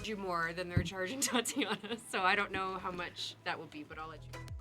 you more than they're charging Tatiana. So I don't know how much that will be, but I'll let you know.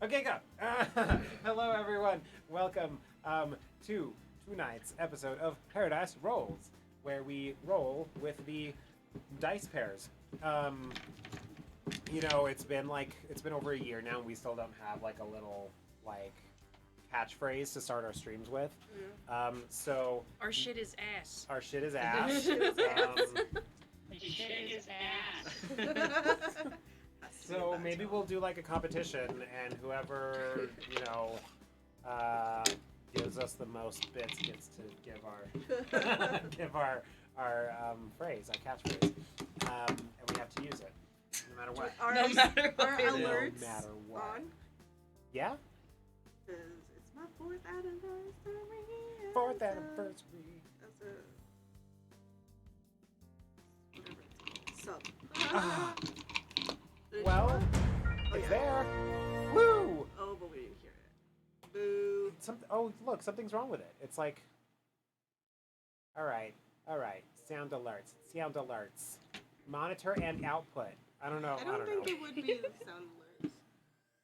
Okay, go. Hello, everyone. Welcome to tonight's episode of Paradise Rolls, where we roll with the dice pairs. It's been over a year now, and we still don't have like a little catchphrase to start our streams with. So our shit is ass. Our shit is ass. Shit is ass. So maybe we'll do like a competition, and whoever gives us the most bits gets to give our phrase, our catchphrase, and we have to use it no matter what. No matter what. No matter what. On? Yeah. Because it's my 4th anniversary. 4th anniversary. That's a sub. Well, it's there. Woo! Oh, but we didn't hear it. Boo. Look, something's wrong with it. It's like, all right. Sound alerts. Monitor and output. I don't know. I don't think it would be the sound alerts.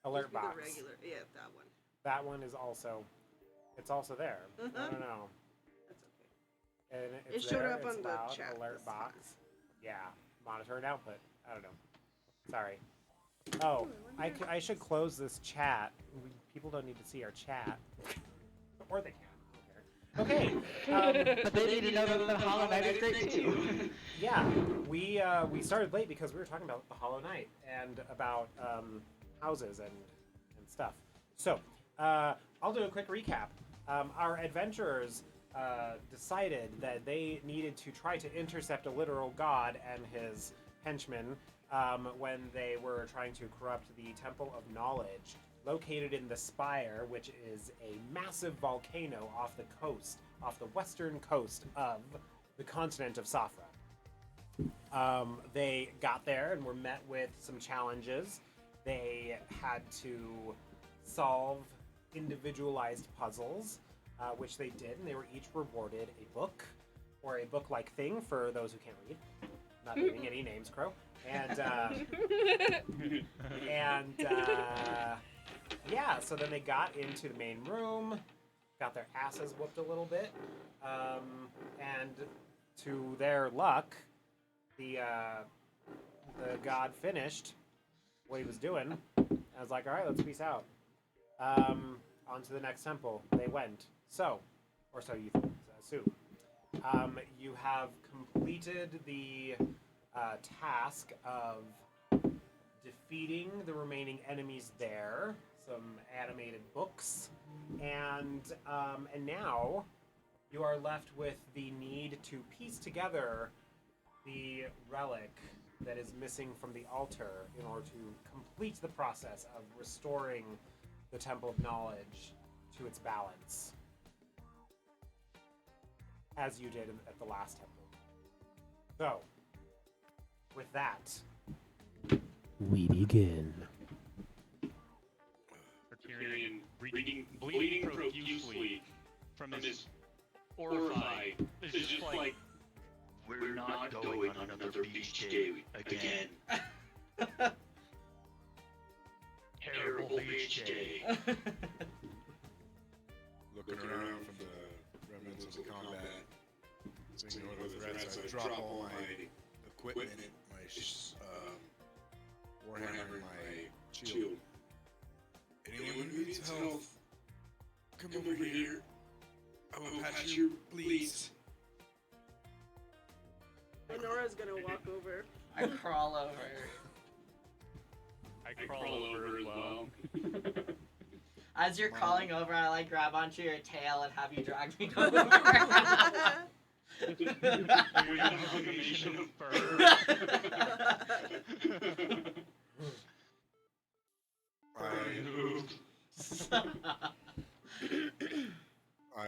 Alert It'd be box. the regular. Yeah, that one. That one is also. It's also there. I don't know. That's okay. And it's It showed there, up it's on the loud, chat alert this box. time. Yeah, monitor and output. I don't know. Sorry. Oh, I should close this chat. People don't need to see our chat, or they can. Okay. But they need to know that the Hollow Knight is great too. Yeah, we started late because we were talking about the Hollow Knight and about houses and stuff. So I'll do a quick recap. Our adventurers decided that they needed to try to intercept a literal god and his henchmen when they were trying to corrupt the Temple of Knowledge, located in the Spire, which is a massive volcano off the western coast of the continent of Safra. They got there and were met with some challenges. They had to solve individualized puzzles, which they did, and they were each rewarded a book, or a book-like thing for those who can't read. Not naming any names, Crow. And yeah, so then they got into the main room, got their asses whooped a little bit, and to their luck, the god finished what he was doing. I was like, all right, let's peace out. On to the next temple they went. So you assume. You have completed the task of defeating the remaining enemies there, some animated books, and now you are left with the need to piece together the relic that is missing from the altar in order to complete the process of restoring the Temple of Knowledge to its balance, as you did at the last temple. So, with that, we begin. Tyrion, bleeding profusely from his orified, is just like, we're not going on another beach day again. Terrible beach day. Looking around from the remnants of the combat, thinking what are the threats, I drop all my equipment, my warhammer, and my shield. Anyone who needs health, come over here. I will patch your bleeds. Honora's gonna walk over. I crawl over. I crawl over as well. As you're crawling over, I like grab onto your tail and have you drag me over. We have a combination of fur. I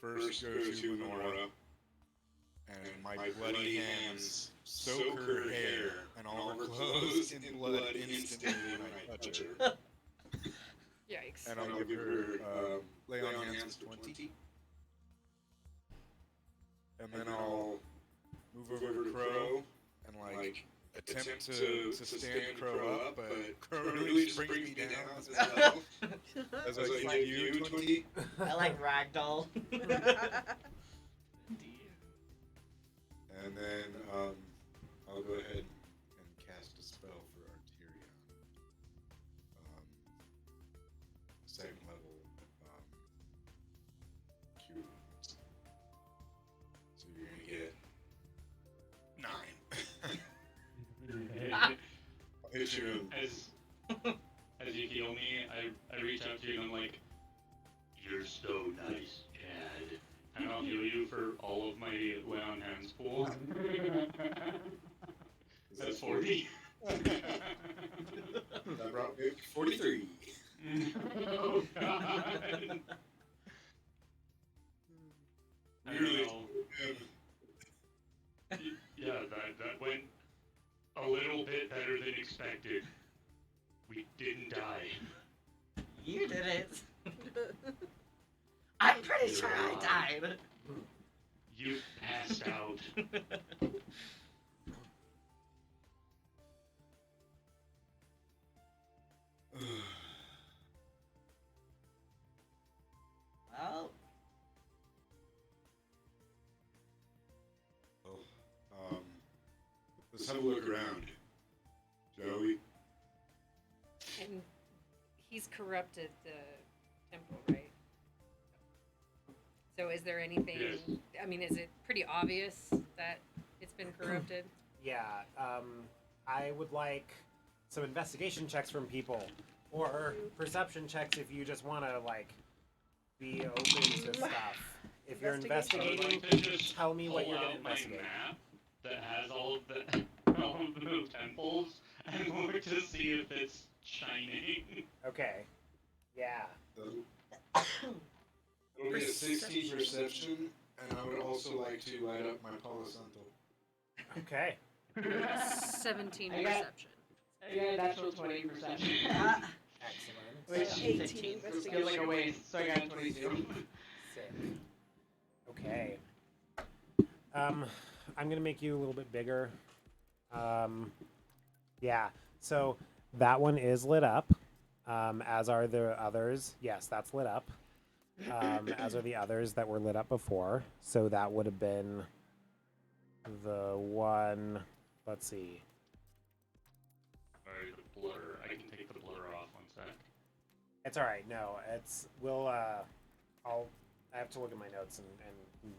first go to Lenora, and my bloody hands soak her hair and all her clothes in blood instantly when I touch her. Yikes. And I'll give her lay on hands for 20. And then I'll move over to Crow and attempt to stand Crow up, but Crow really just brings me down as well. As I give you 20. I like ragdoll. And then I'll go ahead and cast a spell for Arterion. Second level cure wounds. So you're gonna get 9. I'll hit you. As you heal me, I reach out to you and I'm like, "You're so nice, Chad." And I'll heal you for all of my lay on hands pool. That's 40. That brought me up to 43. Oh god. I don't know. Yeah, that went a little bit better than expected. We didn't die. You did it. I'm pretty sure I died. You passed out. Well, Let's have a look around, shall we? And he's corrupted the temple, right? So is there anything? Yes. I mean, is it pretty obvious that it's been corrupted? Yeah, I would like some investigation checks from people, or perception checks if you just want to like be open to stuff. If you're Investigation. I'd investigating, like to just tell me what pull you're gonna out investigate. my map that has all of the temples and look to see if it's shining. Okay. Yeah. It'll be a 16 perception, and I would also like to light up my Palo Santo. Okay. 17 I got- perception. I got a natural 20%. Excellent. Which 18 feels like a waste, so I got a 22. Sick. Okay. I'm gonna make you a little bit bigger. Yeah. So that one is lit up. As are the others. Yes, that's lit up. As are the others that were lit up before. So that would have been the one. Let's see. Sorry, the blur. I can take the blur off 1 sec. It's all right. No, it's we'll. I have to look at my notes and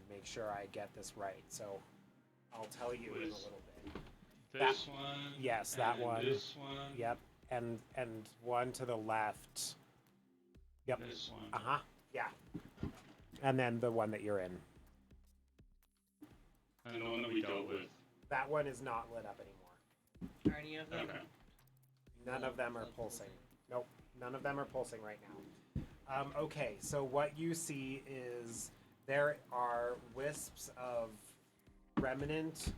make sure I get this right. So I'll tell you in a little bit. This one. Yes, that and one. This one. Yep, and one to the left. Yep. This one. Yeah. And then the one that you're in. And the one that we dealt with. That one is not lit up anymore. Are any of them? Okay. None of them are pulsing. Nope, none of them are pulsing right now. Okay, so what you see is there are wisps of remnant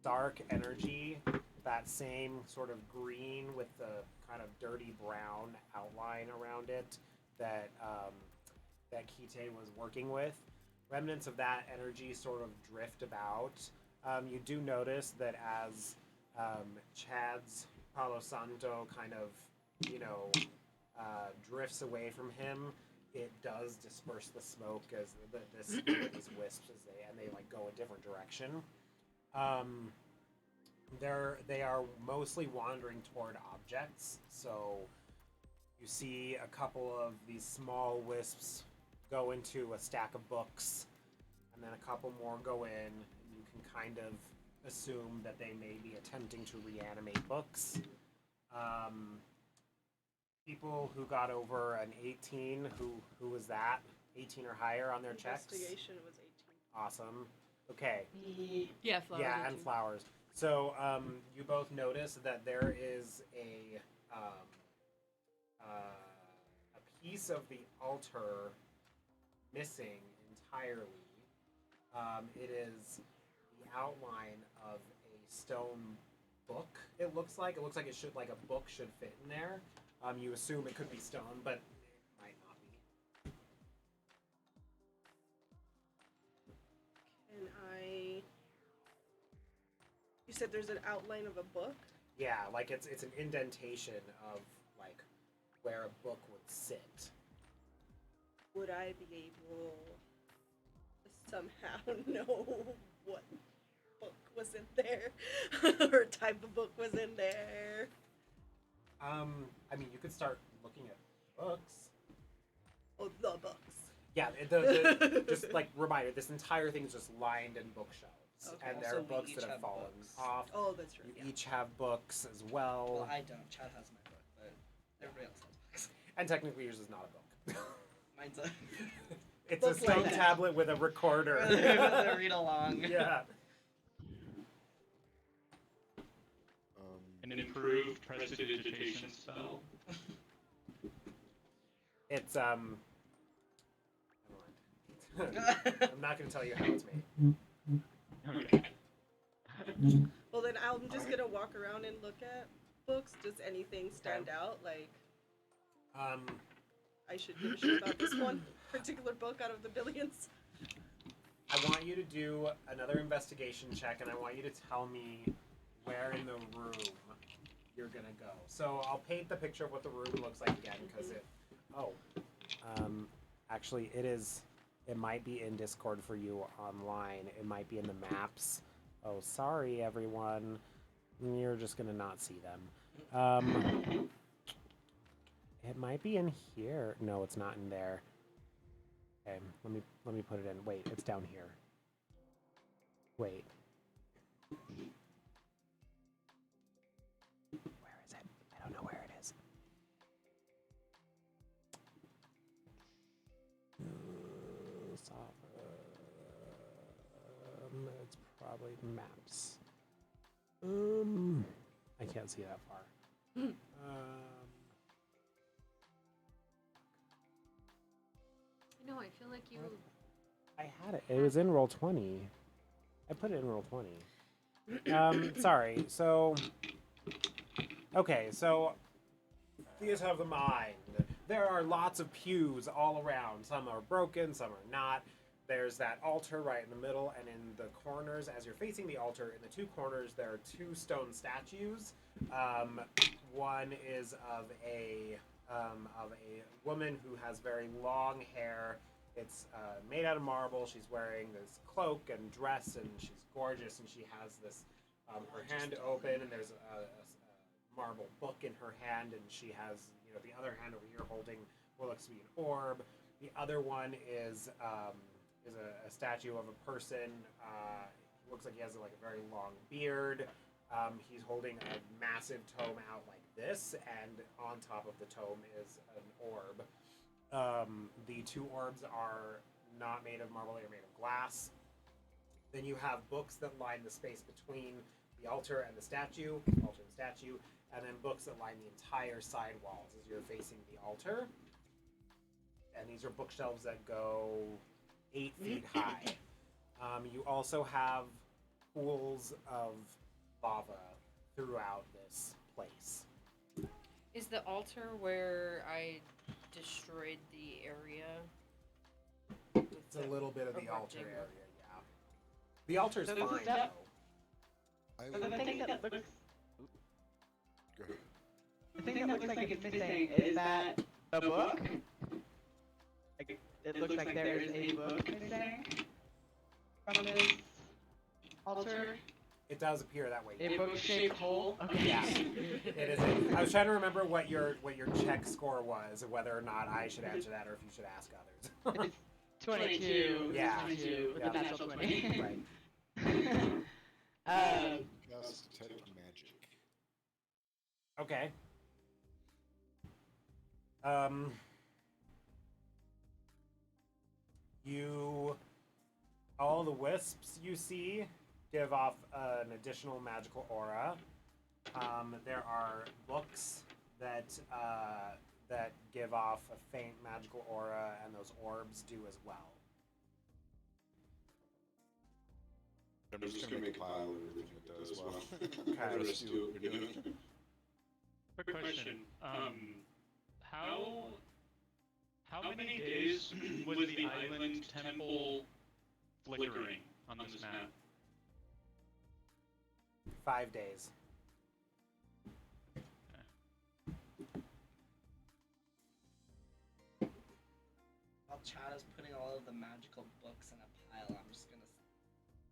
dark energy, that same sort of green with the kind of dirty brown outline around it that that Kite was working with. Remnants of that energy sort of drift about. You do notice that as Chad's Palo Santo kind of, drifts away from him, it does disperse the smoke as these wisps and they like go a different direction. They are mostly wandering toward objects, so you see a couple of these small wisps go into a stack of books, and then a couple more go in, and you can kind of assume that they may be attempting to reanimate books. People who got over an 18, who was that? 18 or higher on their checks? Investigation was 18. Awesome. Okay. Yeah, flowers. Yeah, and flowers. So you both notice that there is a piece of the altar missing entirely. It is the outline of a stone book. It looks like it should a book should fit in there. You assume it could be stone, but it might not be. Can I? You said there's an outline of a book? Yeah, like it's an indentation of like where a book would sit. Would I be able to somehow know what book was in there? Or type of book was in there? I mean, you could start looking at books. Oh, the books. Yeah, the just like reminder, this entire thing is just lined in bookshelves. Okay. And there Also, are we books each that have have fallen books. off. Oh, that's true. You Yeah. each have books as well. Well, I don't. Chad has my book, but everybody else has books. And technically yours is not a book. Mine's a It's a Book stone like that. tablet with a recorder. the read along. Yeah. An improved prestidigitation spell. It's never mind. I'm not gonna tell you how it's made. Okay. Well, then I'm just gonna walk around and look at books. Does anything stand out? Like, I should give a shit about this one particular book out of the billions? I want you to do another investigation check, and I want you to tell me where in the room you're gonna go. So I'll paint the picture of what the room looks like again, because actually it might be in Discord for you online. It might be in the maps. Oh, sorry everyone. You're just gonna not see them. It might be in here. No, it's not in there. Okay, let me put it in. Wait, it's down here. Wait. Where is it? I don't know where it is. It's probably maps. I can't see that far. No, I feel like you. I had it. It was in roll 20. I put it in roll 20. Sorry. So, okay. So, these have the mind. There are lots of pews all around. Some are broken, some are not. There's that altar right in the middle, and in the corners, as you're facing the altar, in the two corners, there are two stone statues. One is of a woman who has very long hair. It's made out of marble. She's wearing this cloak and dress, and she's gorgeous. And she has this her hand open, and there's a marble book in her hand, and she has the other hand over here holding what looks to be an orb. The other one is a statue of a person. Looks like he has like a very long beard. He's holding a massive tome out like this, and on top of the tome is an orb. The two orbs are not made of marble, they're made of glass. Then you have books that line the space between the altar and the statue, and then books that line the entire side walls as you're facing the altar. And these are bookshelves that go 8 feet high. You also have pools of lava throughout this place. Is the altar where I destroyed the area? It's a little bit of the altar area, yeah. The altar's So fine, that- though. So the thing that looks, Go ahead. the thing that looks like it's missing is that the book. Like, it looks like there is a book missing from this altar. It does appear that way. A book-shaped hole. Okay. Yeah, it is. I was trying to remember what your check score was, whether or not I should answer that, or if you should ask others. It's 22. Yeah. 22 with Yeah. a natural 20. Right. Cast detect magic. Okay. All the wisps you see give off an additional magical aura. There are books that give off a faint magical aura, and those orbs do as well. I'm just gonna make a pile of everything it does well. Okay. Let us do what we're doing. Quick question. How many days was the island temple flickering on this map? 5 days. While Chad is putting all of the magical books in a pile, I'm just gonna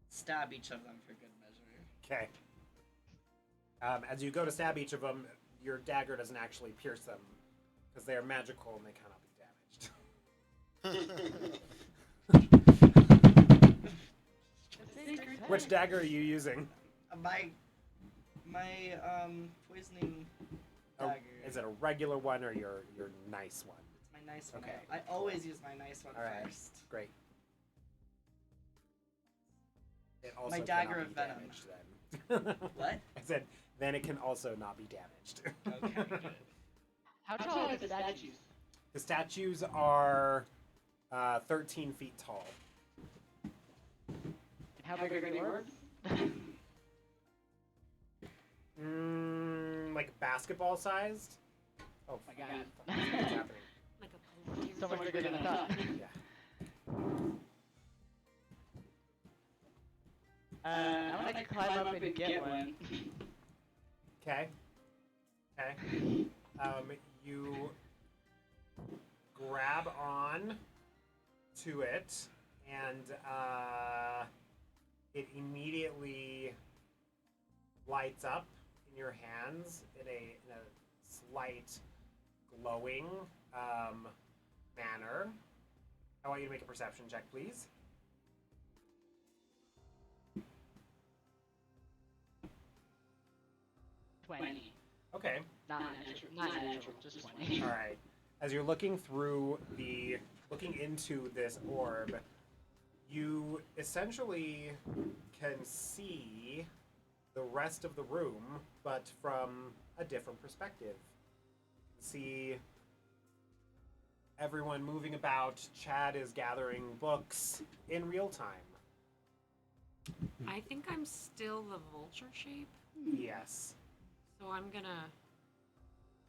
stab each of them for good measure. Okay. As you go to stab each of them, your dagger doesn't actually pierce them because they are magical and they cannot be damaged. Which dagger are you using? My poisoning dagger. Is it a regular one or your nice one? It's my nice one. Okay, I always use my nice one All right. first. Great. It also My dagger cannot of be venom. damaged then. What? I said, then it can also not be damaged. Okay, good. How tall are the statues? The statues are 13 feet tall. How big are the orbs? Like basketball sized? Oh my God. What's happening? Like a pole. So much bigger than I thought. Yeah. I want to climb up and get one. Okay. Okay. You grab on to it, and it immediately lights up in your hands in a slight glowing manner. I want you to make a perception check, please. Okay. Not natural, just 20. All right. As you're looking into this orb, you essentially can see the rest of the room, but from a different perspective. You can see everyone moving about. Chad is gathering books in real time. I think I'm still the vulture shape, Yes. so I'm gonna.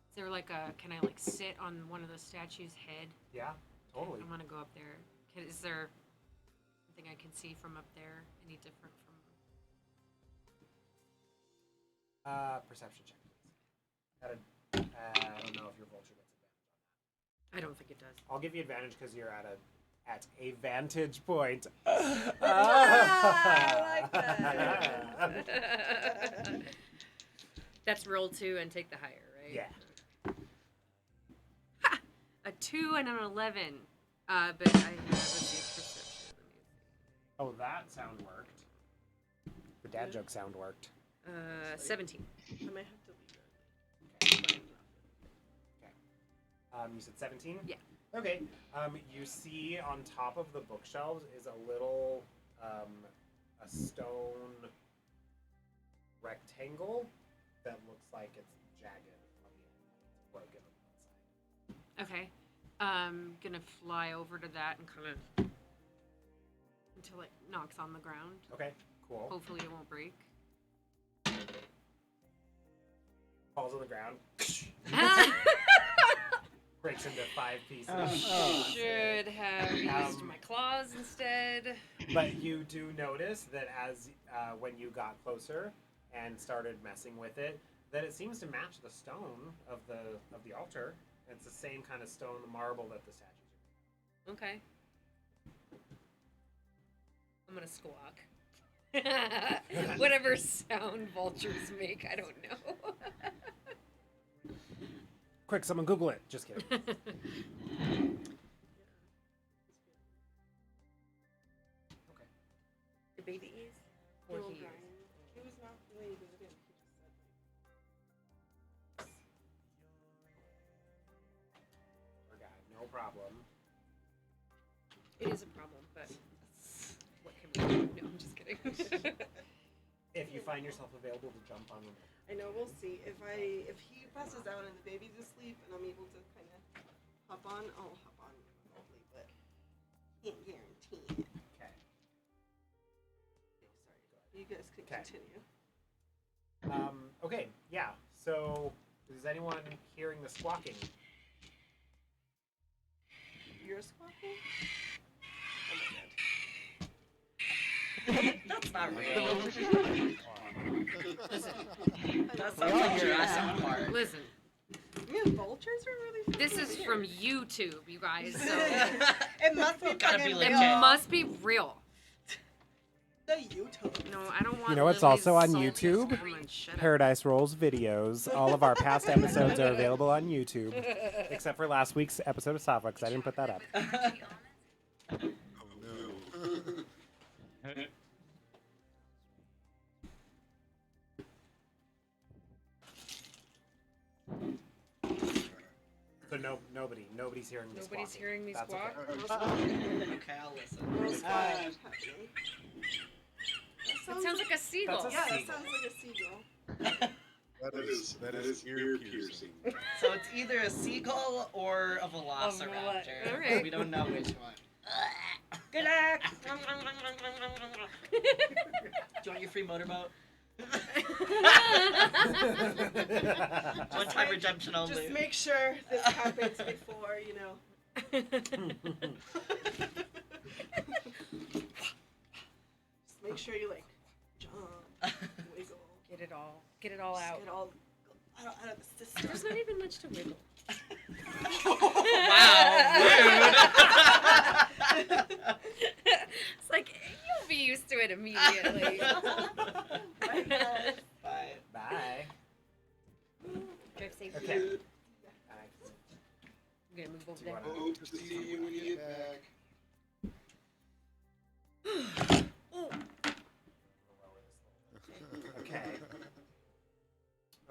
Is there like can I like sit on one of the statues' head? Yeah, totally. I want to go up there. Is there something I can see from up there? Any different from? Perception check, please. I don't know if your vulture gets advantage on that. I don't think it does. I'll give you advantage because you're at a vantage point. I like that. That's roll 2 and take the higher, right? Yeah. Ha! A 2 and an 11. But I have a perception. Oh, that sound worked. The dad joke sound worked. 17. I might have to leave it. You said 17? Yeah. Okay. You see on top of the bookshelves is a little a stone rectangle that looks like it's jagged on the end, it's broken on one side. Okay. Gonna fly over to that and kind of until it knocks on the ground. Okay, cool. Hopefully it won't break. Falls on the ground, breaks into 5 pieces. Should have used my claws instead. But you do notice that as when you got closer and started messing with it, that it seems to match the stone of the altar. It's the same kind of stone, the marble that the statues are. Okay. I'm gonna squawk. Whatever sound vultures make, I don't know. Quick, someone Google it. Just kidding. The baby is? Or No, he Brian. is? He was not really good at it. Poor guy, no problem. It is a problem, but what can we do? No, I'm just kidding. If you find yourself available to jump on him. I know, we'll see. If he passes out and the baby's asleep and I'm able to kind of hop on, I'll hop on remotely, but can't guarantee it. Okay. Sorry. You guys can Okay. continue. Okay, yeah. So, is anyone hearing the squawking? You're squawking? Oh my god. That's not The real. vultures. That We all sounds like hear Jurassic that. Park. Listen, Yeah, vultures are really this is fucking from weird. YouTube, you guys. So It must be Gotta be fucking legit. it real. must be real. The YouTube. No, I don't want. You know what's Lily's also on salty YouTube? woman. Shut up. Paradise Rolls videos. All of our past episodes are available on YouTube, except for last week's episode of Safra, because I didn't put that up. Oh no. So nobody's hearing me Nobody's squawking. hearing me That's squawk. okay. Okay, I'll listen. What's happening? That sounds like a seagull. That's a Yeah, that seagull. sounds like a seagull. That is ear piercing. So it's either a seagull or a velociraptor. Alright. We don't know which one. Good luck. Do you want your free motorboat? One time redemption only. Just make sure this happens before, you know. Just make sure you like jump, wiggle, Get it all out. just get all out of the system. There's not even much to wiggle. Wow, It's like you'll be used to it immediately. Bye. Bye. Drive safe. Okay. I'm gonna move over there. Hope to see you when you get back.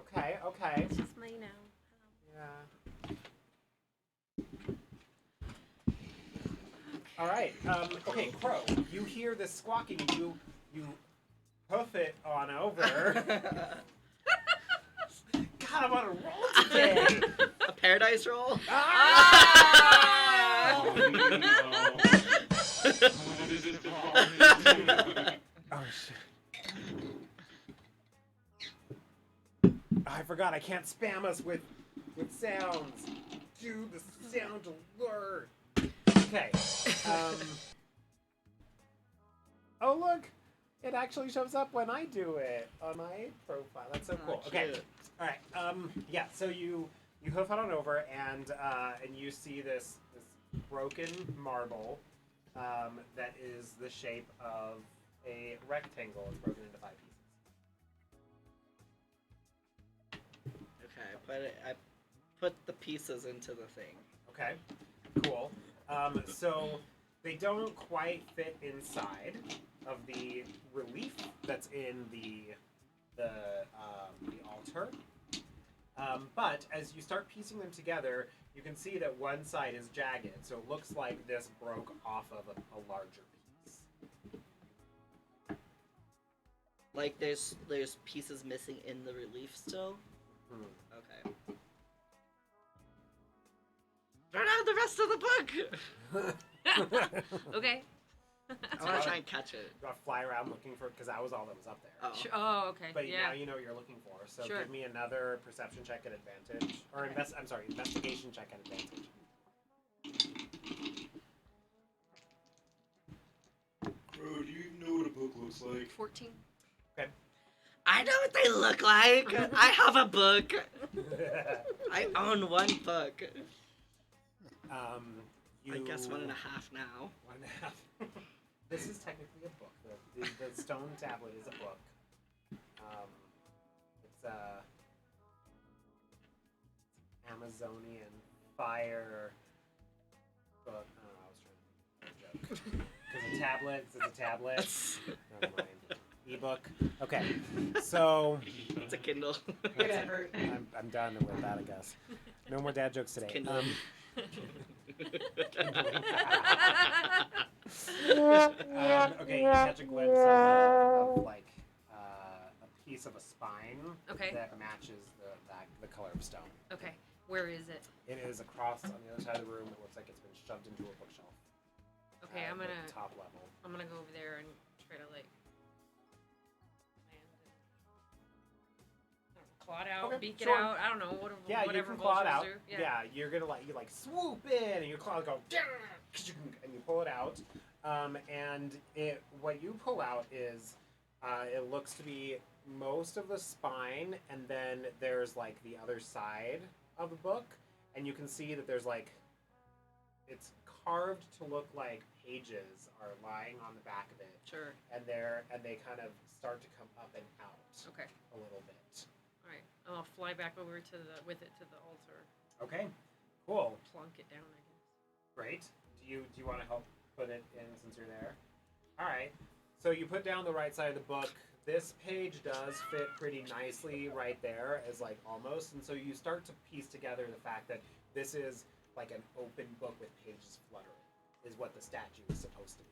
Okay. Okay. It's just me now. Yeah. All right. Okay, Crow. You hear this squawking. You hoof it on over. God, I'm on a roll today. A paradise roll? Ah! Oh, no. What is this evolving into? Oh shit. I forgot. I can't spam us with sounds. Do the sound alert. Okay. Oh look, it actually shows up when I do it on my profile. That's so cool. Okay. Cute. All right. Yeah. So you hoof it on over, and you see this broken marble that is the shape of a rectangle. It's broken into 5 pieces. Okay, I put the pieces into the thing. Okay. Cool. So they don't quite fit inside of the relief that's in the altar. But as you start piecing them together, you can see that one side is jagged, so it looks like this broke off of a larger piece. Like there's pieces missing in the relief still. Hmm. Okay. Turn out the rest of the book. Okay. I want to try and catch it. You want to fly around looking for it, because that was all that was up there. Oh. Oh, okay. But Yeah. now you know what you're looking for. So Sure. give me another perception check at advantage, or Okay. investigation check at advantage. Bro, do you even know what a book looks like? 14. I know what they look like. I have a book. I own one book. You, I guess 1.5 now. 1.5. This is technically a book. The stone tablet is a book. It's Amazonian fire book. I don't know. I was trying to think of a joke. Because a tablet. It's a tablet. Never mind. Ebook. Okay. So It's a Kindle. Whatever. I'm done with that, I guess. No more dad jokes today. Kindle. Okay, you catch a glimpse of like a piece of a spine Okay. that matches the color of stone. Okay. Where is it? It is across on the other side of the room. It looks like it's been shoved into a bookshelf. Okay, at I'm the gonna top level. go over there and try to like land it. I don't know, claw it out, Okay, beak sure. it out. I don't know whatever. Yeah, you whatever can claw it out. vultures do. Yeah. You're gonna you swoop in and your claws go and you pull it out. And what you pull out is it looks to be most of the spine, and then there's like the other side of the book, and you can see that there's like it's carved to look like pages are lying on the back of it, Sure. and they kind of start to come up and out Okay. a little bit. All right. I'll fly back over to with it to the altar. Okay, cool, Plunk it down, I guess. great. Do you want to help put it in since you're there? All right. So you put down the right side of the book. This page does fit pretty nicely right there, as like almost, and so you start to piece together the fact that this is like an open book with pages fluttering, is what the statue is supposed to be.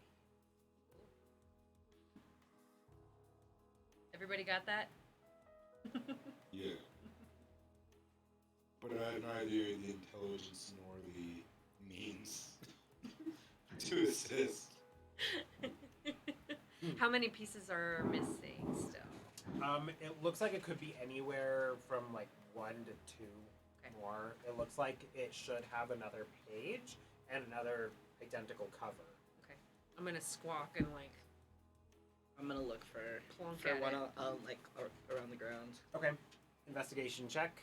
Everybody got that? Yeah. But I have neither the intelligence nor the means to assist. How many pieces are missing still? It looks like it could be anywhere from like 1 to 2 more. It looks like it should have another page and another identical cover. Okay. I'm gonna squawk and like I'm gonna look for plunk for at one it. like around the ground. Okay. Investigation check.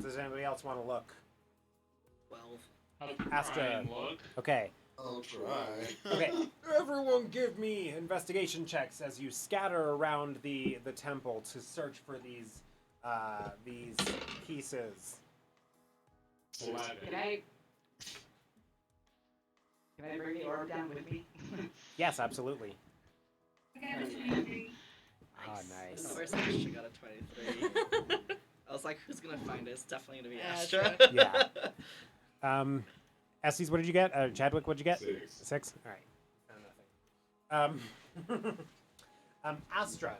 Does anybody else want to look? 12. I'll Astra. try and look. Okay. I'll try. Okay. Everyone give me investigation checks as you scatter around the temple to search for these pieces. 11. Can I bring the orb down with me? Yes, absolutely. I got a 23. Ah, Of nice. course, Astra got a 23. I was like, who's gonna find it? It's definitely gonna be Astra. Astra. Yeah. Estes, what did you get? Chadwick, what did you get? 6. 6? All right. Nothing. Astra,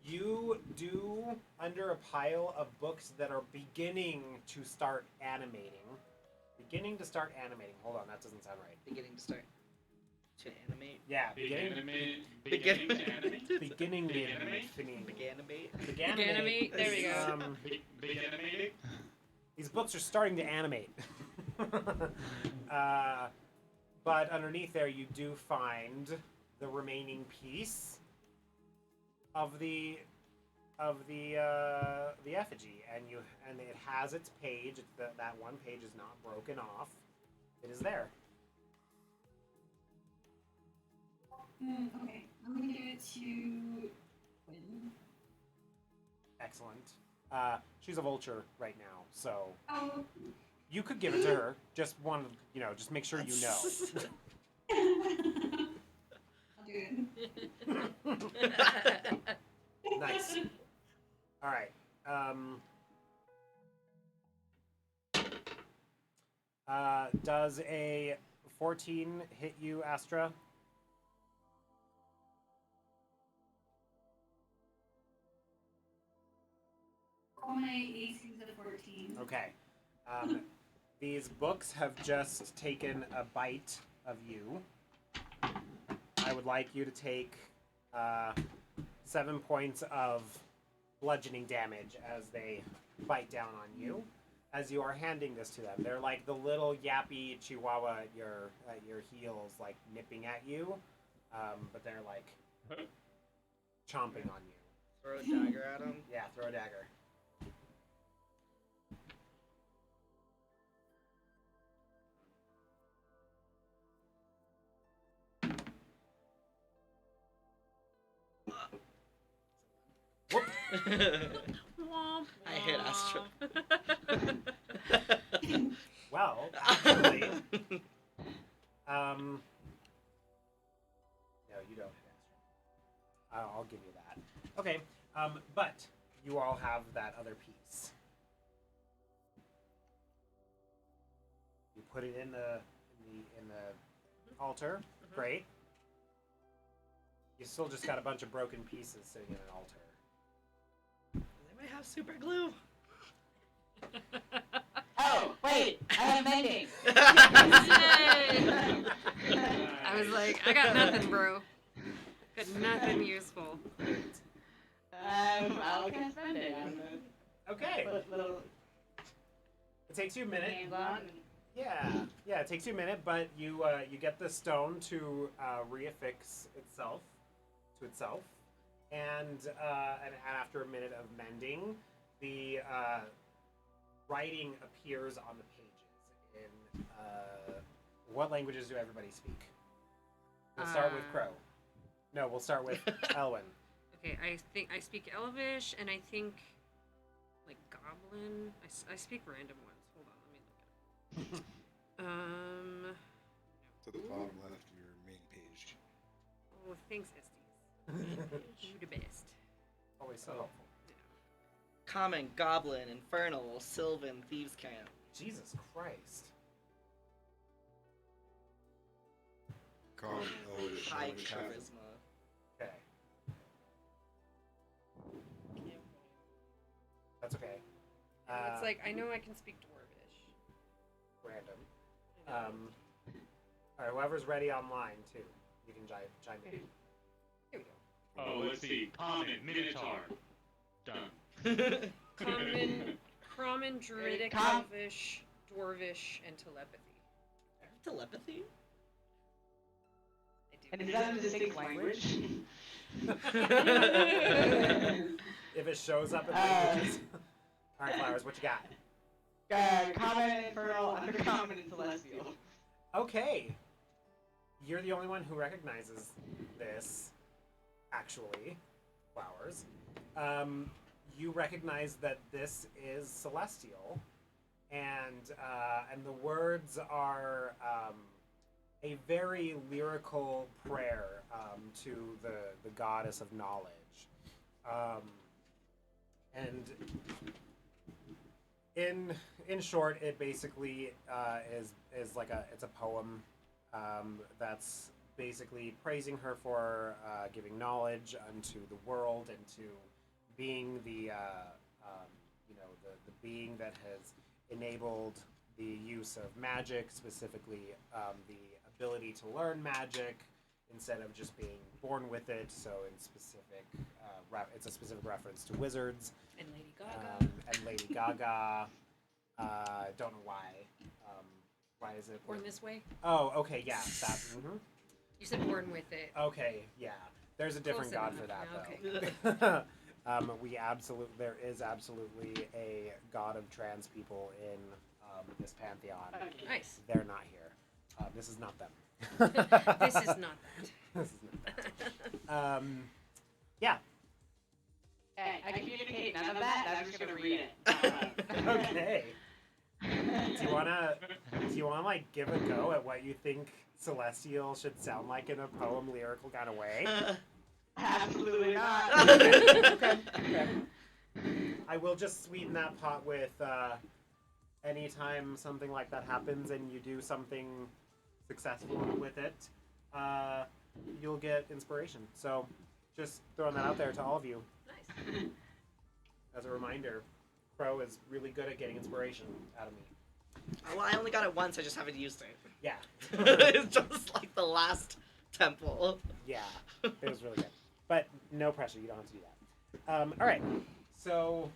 you do under a pile of books that are beginning to start animating. Hold on, that doesn't sound right. Beginning to start to animate. Yeah, Big beginning to animate? beginning Big to animate? Beganimate. Beganimate, there we go. Big animating? These books are starting to animate. But underneath there, you do find the remaining piece of the effigy, and it has its page. That one page is not broken off. It is there. Okay, I'm gonna give it to Quinn. Excellent. She's a vulture right now, so Oh, you could give it to her. Just just make sure you know. I'll do it. Nice. All right. Does a 14 hit you, Astra? All my ACs at 14. Okay. These books have just taken a bite of you. I would like you to take 7 points of bludgeoning damage as they bite down on you. As you are handing this to them, they're like the little yappy chihuahua at your heels, like nipping at you, but they're like chomping on you. Throw a dagger at him. Yeah, throw a dagger. Whoop. Womp, I hit Astra. womp. Well, actually, no, you don't hit Astra. I'll give you that. Okay, but you all have that other piece. You put it in the altar. Great. You still just got a bunch of broken pieces sitting in an altar. They might have super glue. Oh, wait, I have mending. I was like, I got nothing, bro. Got nothing useful. I'll cast mending on the Okay. little It takes you a minute. hands on. Yeah. It takes you a minute, but you get the stone to reaffix itself to itself, and after a minute of mending, the writing appears on the pages in what languages do everybody speak? We'll start with Crow. No, we'll start with Elwyn. Okay, I think I speak Elvish, and I think like Goblin. I speak random ones. Hold on, let me look at it. To the bottom left of your main page. Oh, thanks, Estes. You the best. Always so helpful. Common, Goblin, Infernal, Sylvan, Thieves' Camp. Jesus Christ. Common, Elvish, High Elvish, Charisma. Okay. That's okay. It's like I know I can speak Dwarvish. Random. All right, whoever's ready online too, you can chime in. Here we go. Oh, let's see. Common, Minotaur. Done. Common, Druidic, Com- Elvish, Dwarvish, and telepathy. Telepathy? I do. And is that a distinct language? If it shows up in languages. All right, Flowers, what you got? Common, Infernal, Undercommon, and Celestial. Okay. You're the only one who recognizes this, actually, Flowers. You recognize that this is celestial, and the words are a very lyrical prayer to the goddess of knowledge, and in short, it basically is like it's a poem that's basically praising her for giving knowledge unto the world and to being the being that has enabled the use of magic, specifically the ability to learn magic instead of just being born with it. So in specific, it's a specific reference to wizards And Lady Gaga. and Lady Gaga. Don't know why. Why is it? Born This Way. Oh, okay, yeah, that. Mm-hmm. You said born with it. Okay, yeah. There's a different Close god enough. for that, though. There is absolutely a god of trans people in this pantheon. Nice. They're not here. This is not them. This is not that. This is not that. Yeah. Okay, I communicate none of that, I'm just gonna read it. Okay. Do you wanna like give a go at what you think Celestial should sound like in a poem lyrical kind of way? Absolutely not. Okay. I will just sweeten that pot with anytime something like that happens and you do something successful with it, you'll get inspiration. So just throwing that out there to all of you. Nice. As a reminder, Crow is really good at getting inspiration out of me. Well, I only got it once, I just haven't used it. Yeah. It's just like the last temple. Yeah. It was really good. But no pressure, you don't have to do that. All right. So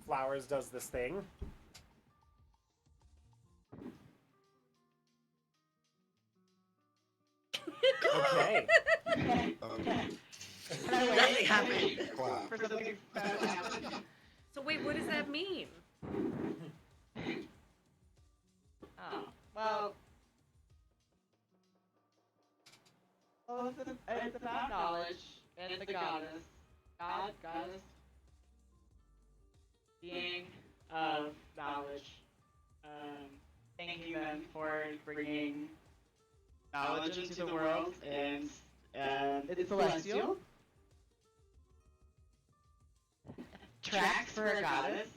Flowers does this thing. Okay. Okay. Nothing happened. Clap. For something special to happen. So wait, what does that mean? Oh, well, it's about knowledge and the goddess, goddess, being of knowledge, thanking them for bringing knowledge into the world, and it's celestial. Tracks for a goddess.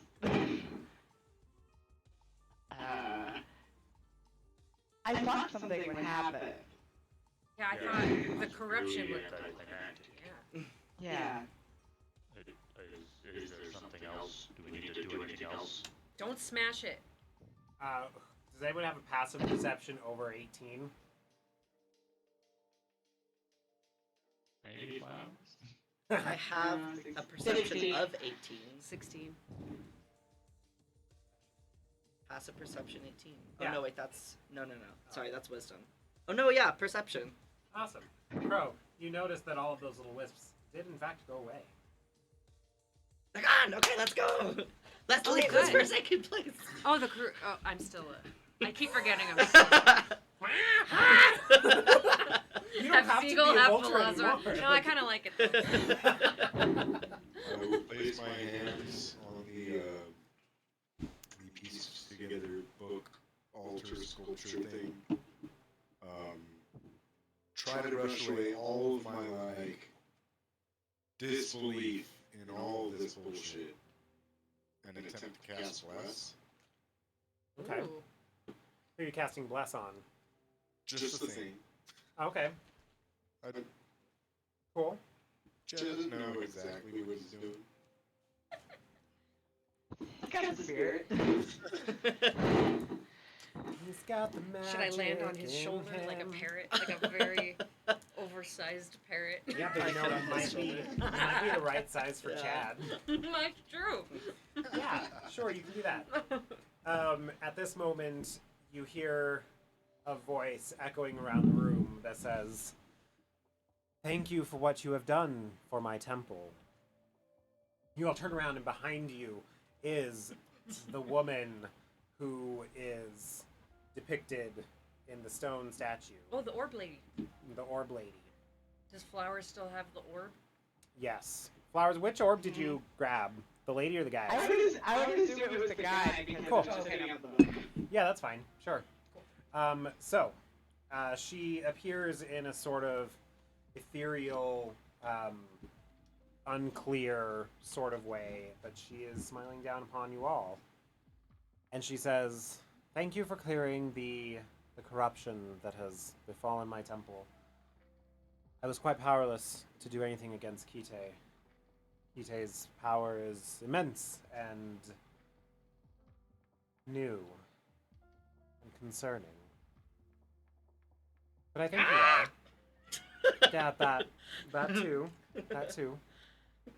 I thought something would happen. Yeah, I thought the corruption would. Yeah. Yeah. Is there something else? Do we need to do anything else? Don't smash it. Does anyone have a passive perception over 18? Maybe Flowers? I have a perception 16. of 18. 16. passive perception 18. Yeah. Oh no, wait, that's no. Sorry, that's wisdom. Oh no, yeah, perception. Awesome. Crow, you notice that all of those little wisps did in fact go away. They're gone. Okay, let's go. Let's Oh, leave this good. for second place. Oh, the crew. Oh, I'm still. I keep forgetting. I'm You don't have to be a vulture anymore. No, I kind of like it though. I will place my hands on the pieces together book, altar, sculpture thing. Try to brush away all of my disbelief in all of this bullshit and attempt to cast Bless. Okay. Ooh. Who are you casting Bless on? Just the thing. Okay. I Cool. just know exactly what he's doing. He's got a spirit. He's got the magic. Should I land on his in shoulder like a him. parrot, like a very oversized parrot? Yeah, but you know, it might be the right size for Yeah. Chad. That's true. Yeah, sure, you can do that. At this moment, you hear a voice echoing around the room that says, "Thank you for what you have done for my temple." You all turn around, and behind you is the woman who is depicted in the stone statue, Oh, the orb lady. the orb lady. Does Flower still have the orb? Yes. Flowers, which orb did you grab? The lady or the guy? I would assume it was the guy because Cool. it's just hitting up the book. Yeah, that's fine. Sure. She appears in a sort of ethereal, unclear sort of way, but she is smiling down upon you all. And she says, "Thank you for clearing the corruption that has befallen my temple. I was quite powerless to do anything against Kite. Kite's power is immense and new and concerning. But I think you all. Yeah, that too. That too.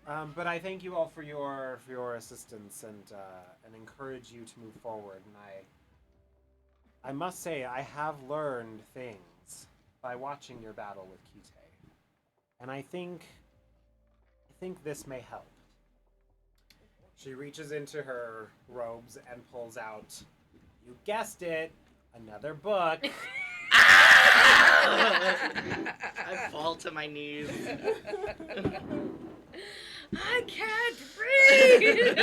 But I thank you all for your assistance and encourage you to move forward. And I must say I have learned things by watching your battle with Kite. And I think this may help." She reaches into her robes and pulls out, you guessed it, another book. I fall to my knees. I can't breathe.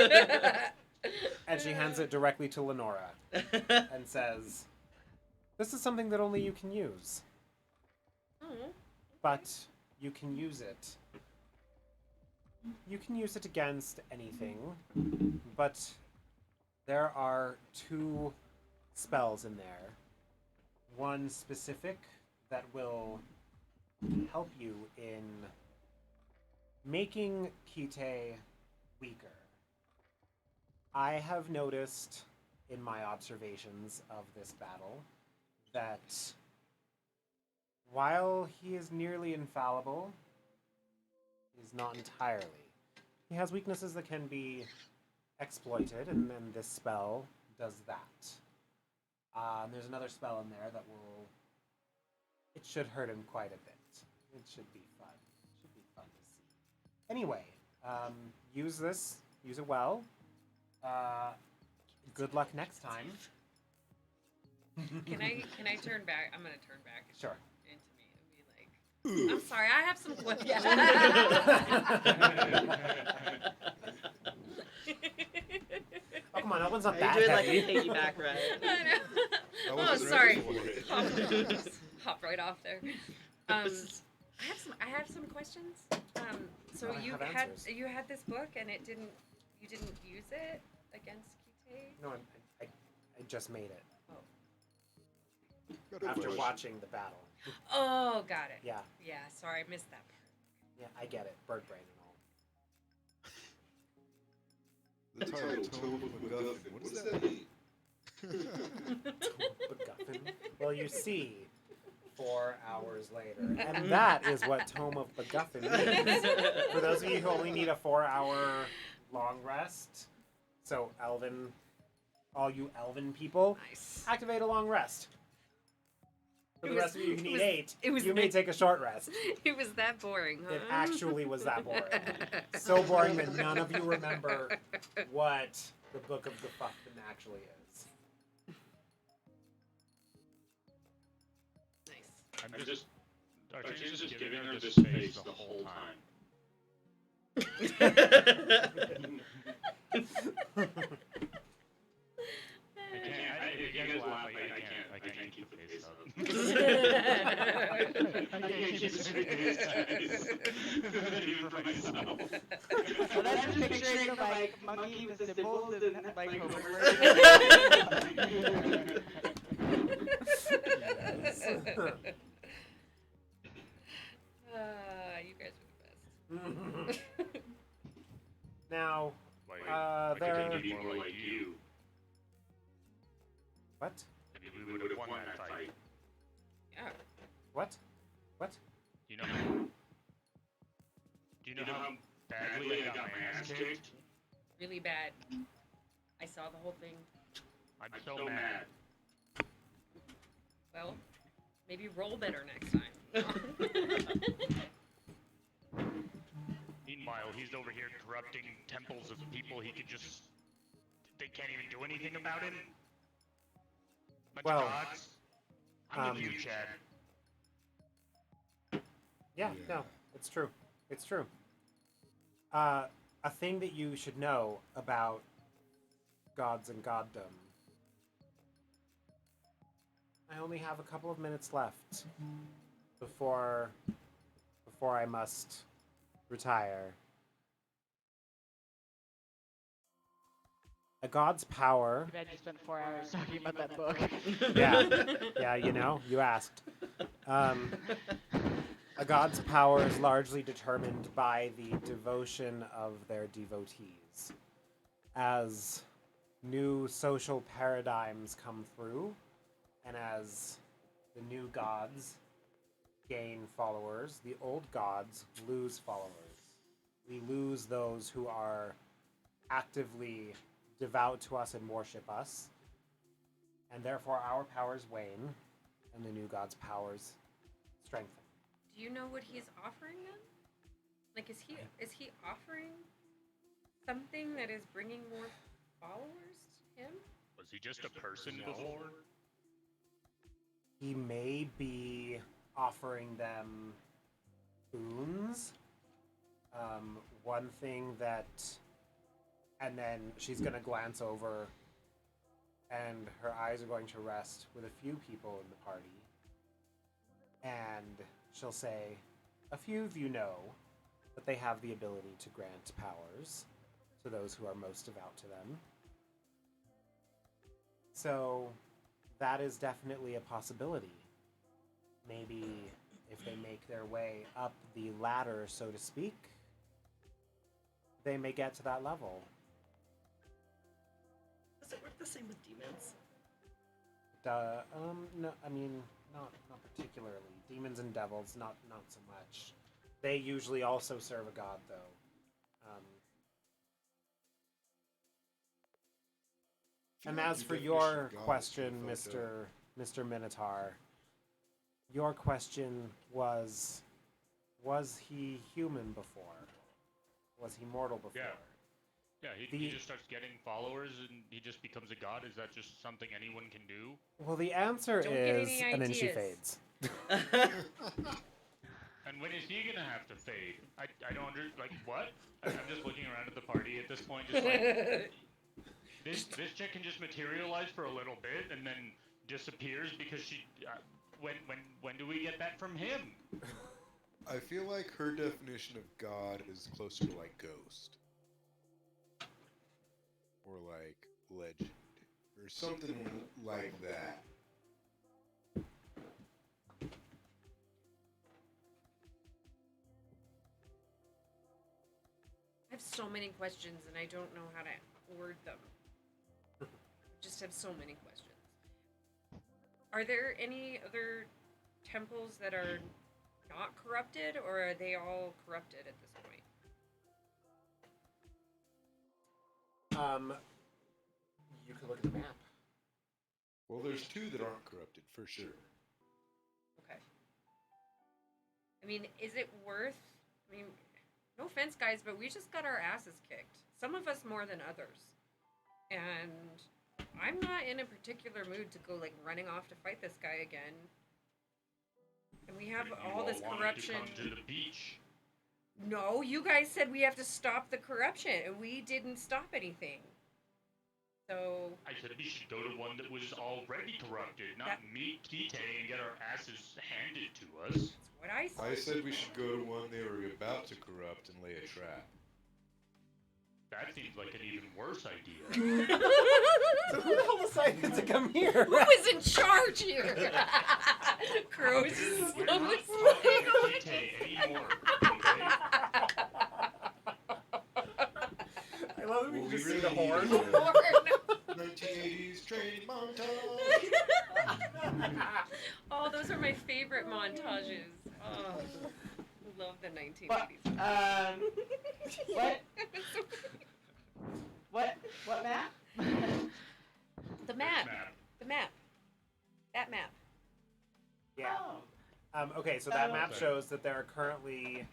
And she hands it directly to Lenora and says, "This is something that only you can use. Oh. But you can use it. You can use it against anything, but there are 2 spells in there. One specific that will help you in making Kite weaker. I have noticed in my observations of this battle that while he is nearly infallible, he's not entirely. He has weaknesses that can be exploited, and then this spell does that. And there's another spell in there that will... It should hurt him quite a bit. It should be fun. It should be fun to see. Anyway, use this. Use it well. Good luck next time. Can I turn back? I'm gonna turn back. Sure. Into me and be like, I'm sorry, I have some questions. Oh, come on, that one's not Are that you doing like heavy. a piggyback ride? I know. I Oh, wasn't sorry. ready for it. Hop right off there. I have some questions. So I you have had answers. this book and you didn't use it against Kite? No, I just made it Got a after question. watching the battle. Oh, got it. Yeah, Yeah, sorry, I missed that part. yeah, I get it. Bird brain and all. The title, Tome of MacGuffin. What does that mean? MacGuffin. Well, you see, 4 hours later, and that is what Tome of MacGuffin means. For those of you who only need a 4-hour long rest, so Elvin all you elven people, Nice. activate a long rest. For It the was- rest of you, it need was- 8. it was You may like- take a short rest. It was that boring, huh? It actually was that boring. So boring that none of you remember what the Book of the Fuckman actually is. Nice. I'm just. Archene's just giving her this face the whole time. If you guys laugh, I can't keep the face up. I can't keep a straight face, guys. Even for myself. Well, that's just picturing the like monkey with the symbols and like Homer. You guys are the best. Now, I there. could be more like you. What? Maybe we would have won that fight. Yeah. What? What? Do you know how badly I got my ass kicked? Really bad. I saw the whole thing. I'm so mad. Well, maybe roll better next time. Meanwhile, he's over here corrupting temples of people he could just... They can't even do anything about it? Bunch Well, of gods? I'm with you, Chad. Yeah, no, it's true. It's true. A thing that you should know about gods and goddom. I only have a couple of minutes left before I must retire. A god's power. Too bad you spent 4 hours talking about that book. Yeah, you know, you asked. A god's power is largely determined by the devotion of their devotees. As new social paradigms come through, and as the new gods gain followers, the old gods lose followers. We lose those who are actively devout to us and worship us, and therefore our powers wane, and the new god's powers strengthen. Do you know what he's offering them? Like, is he offering something that is bringing more followers to him? Was he just a person before? He may be offering them boons. One thing that, and then she's going to glance over, and her eyes are going to rest with a few people in the party, and she'll say, a few of you know that they have the ability to grant powers to those who are most devout to them. So that is definitely a possibility. Maybe if they make their way up the ladder, so to speak, they may get to that level. Does it work the same with demons? No, I mean, not particularly. Demons and devils, not so much. They usually also serve a god, though. And as for your question, Mr. Minotaur, your question was he human before? Was he mortal before? Yeah, he just starts getting followers and he just becomes a god. Is that just something anyone can do? Well, the answer Don't get is, any and then she ideas. fades. And when is he gonna have to fade? I don't like what? I'm just looking around at the party at this point, just like this chick can just materialize for a little bit and then disappears because she. When do we get that from him? I feel like her definition of God is closer to like ghost. Or like legend. Or something like that. I have so many questions and I don't know how to word them. Just have so many questions. Are there any other temples that are not corrupted, or are they all corrupted at this point? You can look at the map. Well, there's two that aren't corrupted for sure. Okay. I mean, is it worth? I mean, no offense, guys, but we just got our asses kicked. Some of us more than others, and I'm not in a particular mood to go like running off to fight this guy again. And we have You all this wanted corruption. To come to the beach. No, you guys said we have to stop the corruption, and we didn't stop anything. So I said we should go to one that was already corrupted, not That- meet Kite and get our asses handed to us. that's what I said. I said we should go to one they were about to corrupt and lay a trap. That seems like an even worse idea. So who the hell decided to come here? Who is in charge here? Crows is We're not talking to Kite anymore, okay? I love that we Well, just we see the really horn. need to- 1980s training montage. Oh, those are my favorite montages. Oh, love the 1980s. What? What map? The map. The map. That map. Yeah. Oh. Okay, so that map Okay. shows that there are currently,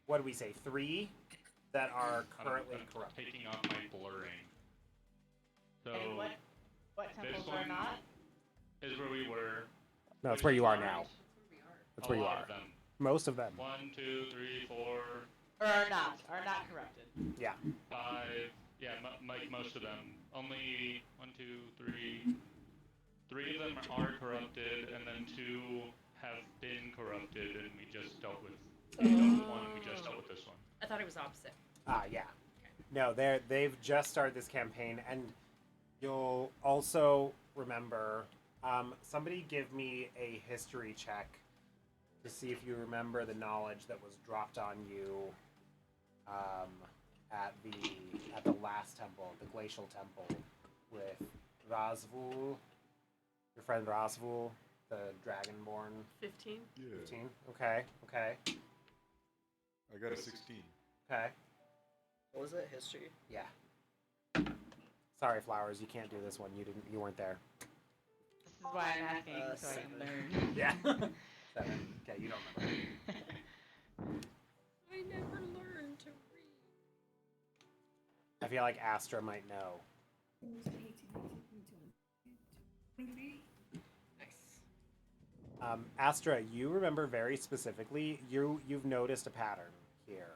what do we say, 3 that are currently I'm corrupt. taking off my blurring. So And what temples one- are not? is where we were. No, it's where you are now. That's where a you lot are. of them. Most of them. 1, 2, 3, 4, Or are not corrupted. Yeah. 5. Yeah, like most of them. Only 1, 2, 3. 3 of them are corrupted, and then 2 have been corrupted, and we just dealt with. We dealt with one, and we just dealt with this one. I thought it was opposite. Yeah. No, they've just started this campaign, and you'll also remember. Somebody give me a history check to see if you remember the knowledge that was dropped on you at the last temple, the glacial temple, with Razvul, your friend Razvul, the dragonborn. 15. Yeah, 15. Okay. I got a 16. Okay. What was it? History? Yeah. Sorry, Flowers, you can't do this one. You weren't there. This is why I'm asking, so I can learn. Yeah. 7. Okay, you don't remember. I never learned to read. I feel like Astra might know. 23. Nice. Astra, you remember very specifically. You've noticed a pattern here.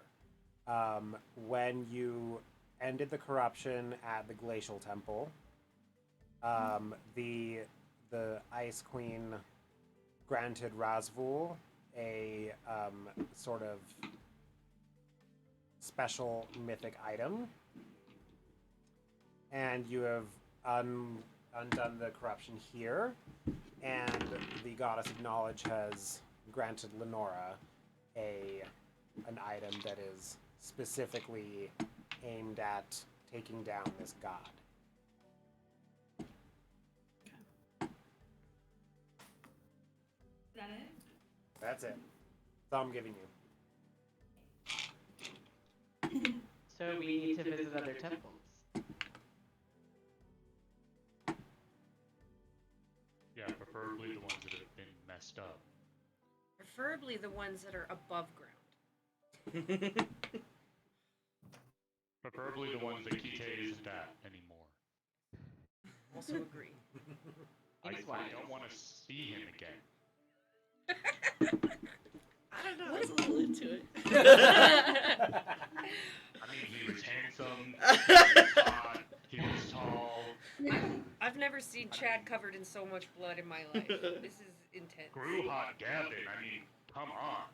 When you ended the corruption at the Glacial Temple, the Ice Queen granted Razvul a sort of special mythic item, and you have undone the corruption here, and the Goddess of Knowledge has granted Lenora an item that is specifically aimed at taking down this god. Is that it? That's it. That's all I'm giving you. So we need to visit other temples. Yeah, preferably the ones that have been messed up. Preferably the ones that are above ground. Preferably the ones that Kite isn't at anymore. Also agree. I Thanks, don't want to see him again. I don't know. I was a little into it. I mean, he was handsome, he was hot, he was tall. I've never seen Chad covered in so much blood in my life. This is intense. Grew hot Gavin, I mean, come on.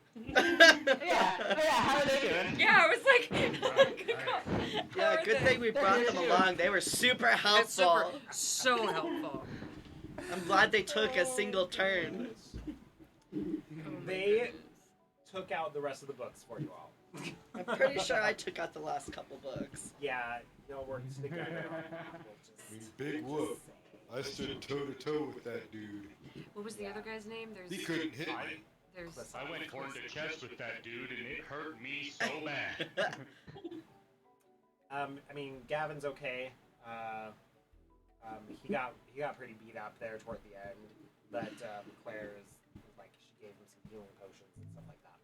Yeah, how are they doing? Yeah, I was like, Yeah, good thing we brought them along. They were super helpful. so helpful. I'm glad they took a single turn. They took out the rest of the books for you all. I'm pretty sure I took out the last couple books. Yeah, y'all work together. I mean, big whoop. I stood toe to toe with that dude. What was the other guy's name? He couldn't hit me. There's I went horn to chest with that dude, and it hurt me so bad. I mean, Gavin's okay. He got pretty beat up there toward the end, but Claire is like she gave him some healing potions and stuff like that.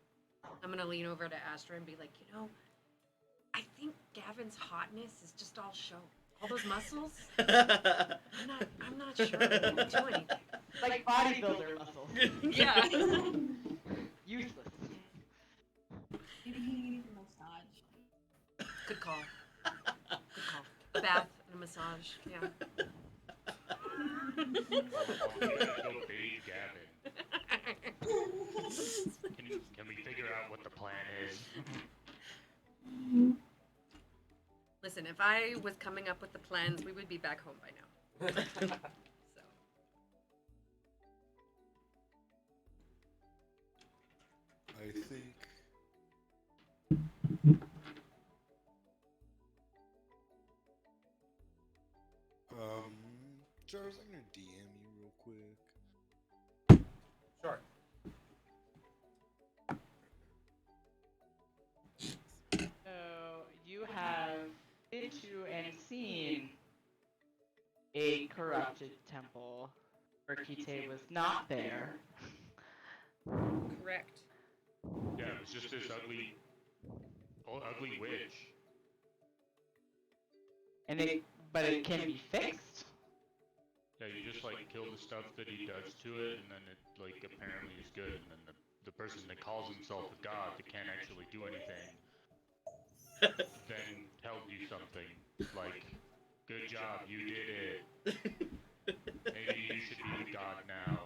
I'm gonna lean over to Astra and be like, I think Gavin's hotness is just all show. All those muscles. I'm not sure. They don't do anything. Like bodybuilder muscles. Yeah. Useless. Maybe he needs a massage. Good call. Good call. A bath and a massage. Yeah. Go bathe Gavin. Can we figure out what the plan is? Listen, if I was coming up with the plans, we would be back home by now. So. I think. Charles, I'm gonna DM you real quick. Sure. So you have been to and seen a corrupted temple where Kite was not there. Correct. Yeah, it was just this ugly witch. But it can be fixed. Yeah, you just like kill the stuff that he does to it, and then it like apparently is good, and then the person that calls himself a god that can't actually do anything, then tells you something like, "Good job, you did it. Maybe you should be the god now."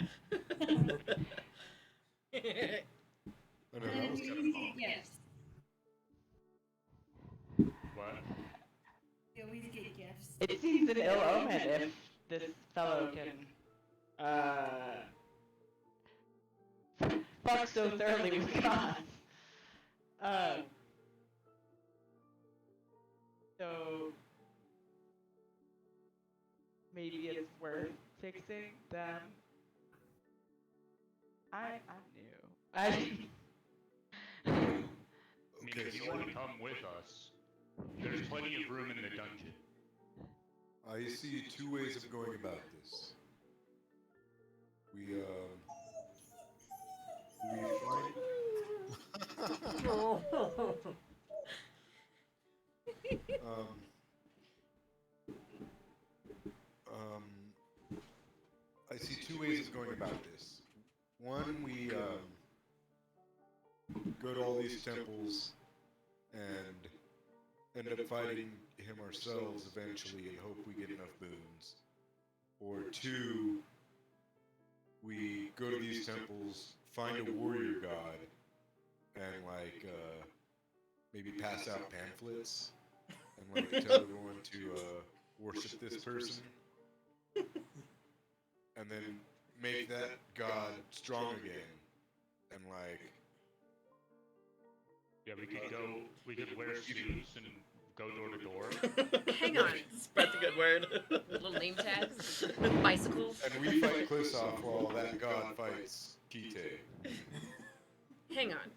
Oh, no, that was kind of fun. Yes. What? They always get gifts. It seems an ill omen if this fellow can fuck so thoroughly with gods. So maybe it's worth fixing them. I'm new. I mean, Okay, if you so want to come with us, there's plenty of room in the dungeon. I see two ways of going about this. We find. I see two ways of going about this. One, we go to all these temples and end up fighting him ourselves eventually and hope we get enough boons. Or two, we go to these temples, find a warrior god, and maybe pass out pamphlets and tell everyone to worship this person, and then make that god strong again, and Yeah, we could wear suits and go door to door. Hang on. Spread the good word. Little name tags, bicycles. and we fight Klisoff while that god fights Kite. Hang on.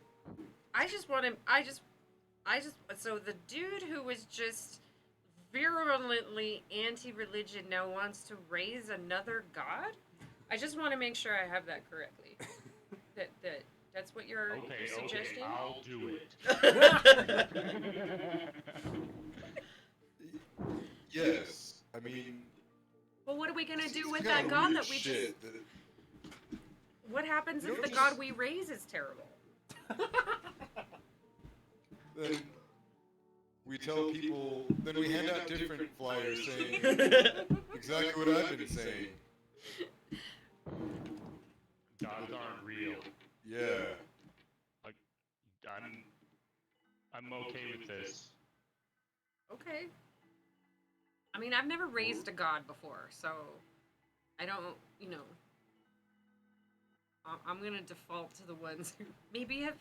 So the dude who was just virulently anti-religion now wants to raise another god? I just want to make sure I have that correctly. That's what you're suggesting? Okay, I'll do it. Yes, I mean. Well, what are we gonna do it's with kinda that god weird that we just... shit that- What happens You if know, the just- god we raise is terrible? Then we tell people. Then we hand out different flyers saying exactly what I've been saying. Gods aren't real. Yeah. I'm okay with this. Okay. I mean, I've never raised a god before, so I don't, I'm gonna default to the ones who maybe have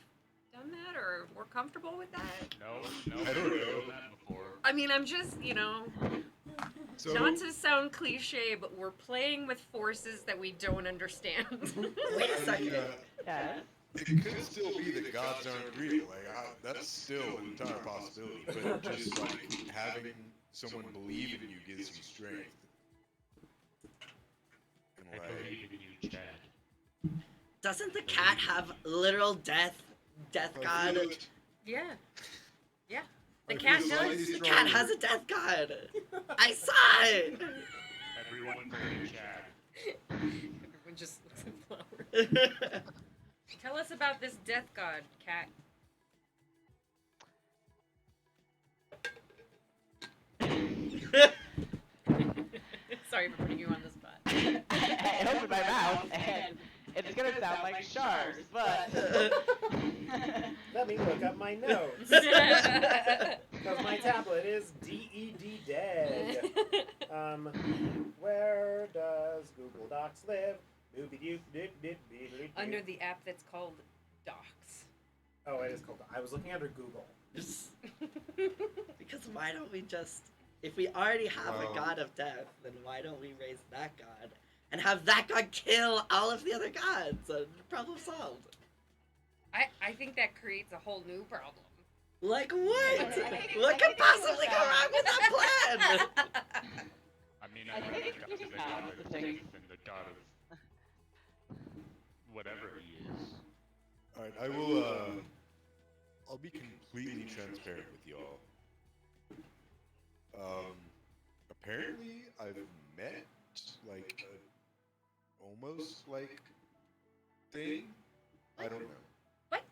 done that or were comfortable with that. No, I don't know. done that before. I mean, I'm just, So not to sound cliche, but we're playing with forces that we don't understand. Wait a second. Yeah. it could still be that gods aren't real. That's still an entire possibility. But just having someone believe in you gives you strength. Doesn't the cat have literal death I god? feel it. Yeah. Yeah. The I cat feel does. slightly The cat stronger. has a death god. I saw it. Everyone voted Chad. Everyone just looks at flowers. Tell us about this death god, cat. Sorry for putting you on the spot. I opened my mouth and it's gonna sound like sharks, but Let me look up my notes. Because my tablet is DED dead. Where does Google Docs live? Under the app that's called Docs. Oh, it is called. I was looking under Google. Because why don't we just, if we already have a Wow. god of death, then why don't we raise that god and have that god kill all of the other gods? Problem solved. I think that creates a whole new problem. Like what? I think What could it possibly goes go wrong with that plan? I mean, I I'd rather think God it's be the not god the of thing. death than the god of whatever he is. Alright, I will, I'll be completely transparent with y'all. Apparently I've met, like, a almost, like, thing. I don't know. What?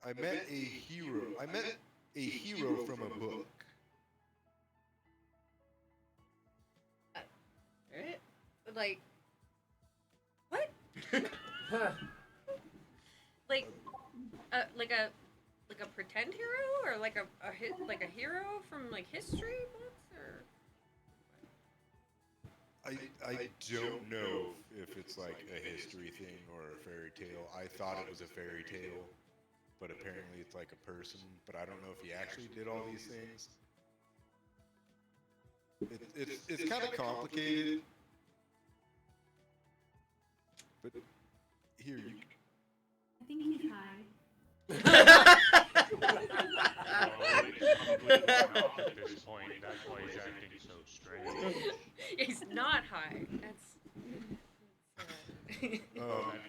I met a hero. I met a hero from a book. Right? Like, what? Like a pretend hero, or like a hero from like history books, or I don't know if it's like a history thing or a fairy tale. I thought it was a fairy tale, but apparently it's like a person. But I don't know if he actually did all these things. It's kind of complicated. But here you. I think he's high. Well, it's probably gone off at this point. That's why he's acting so strange. he's not high. That's. Well, Um,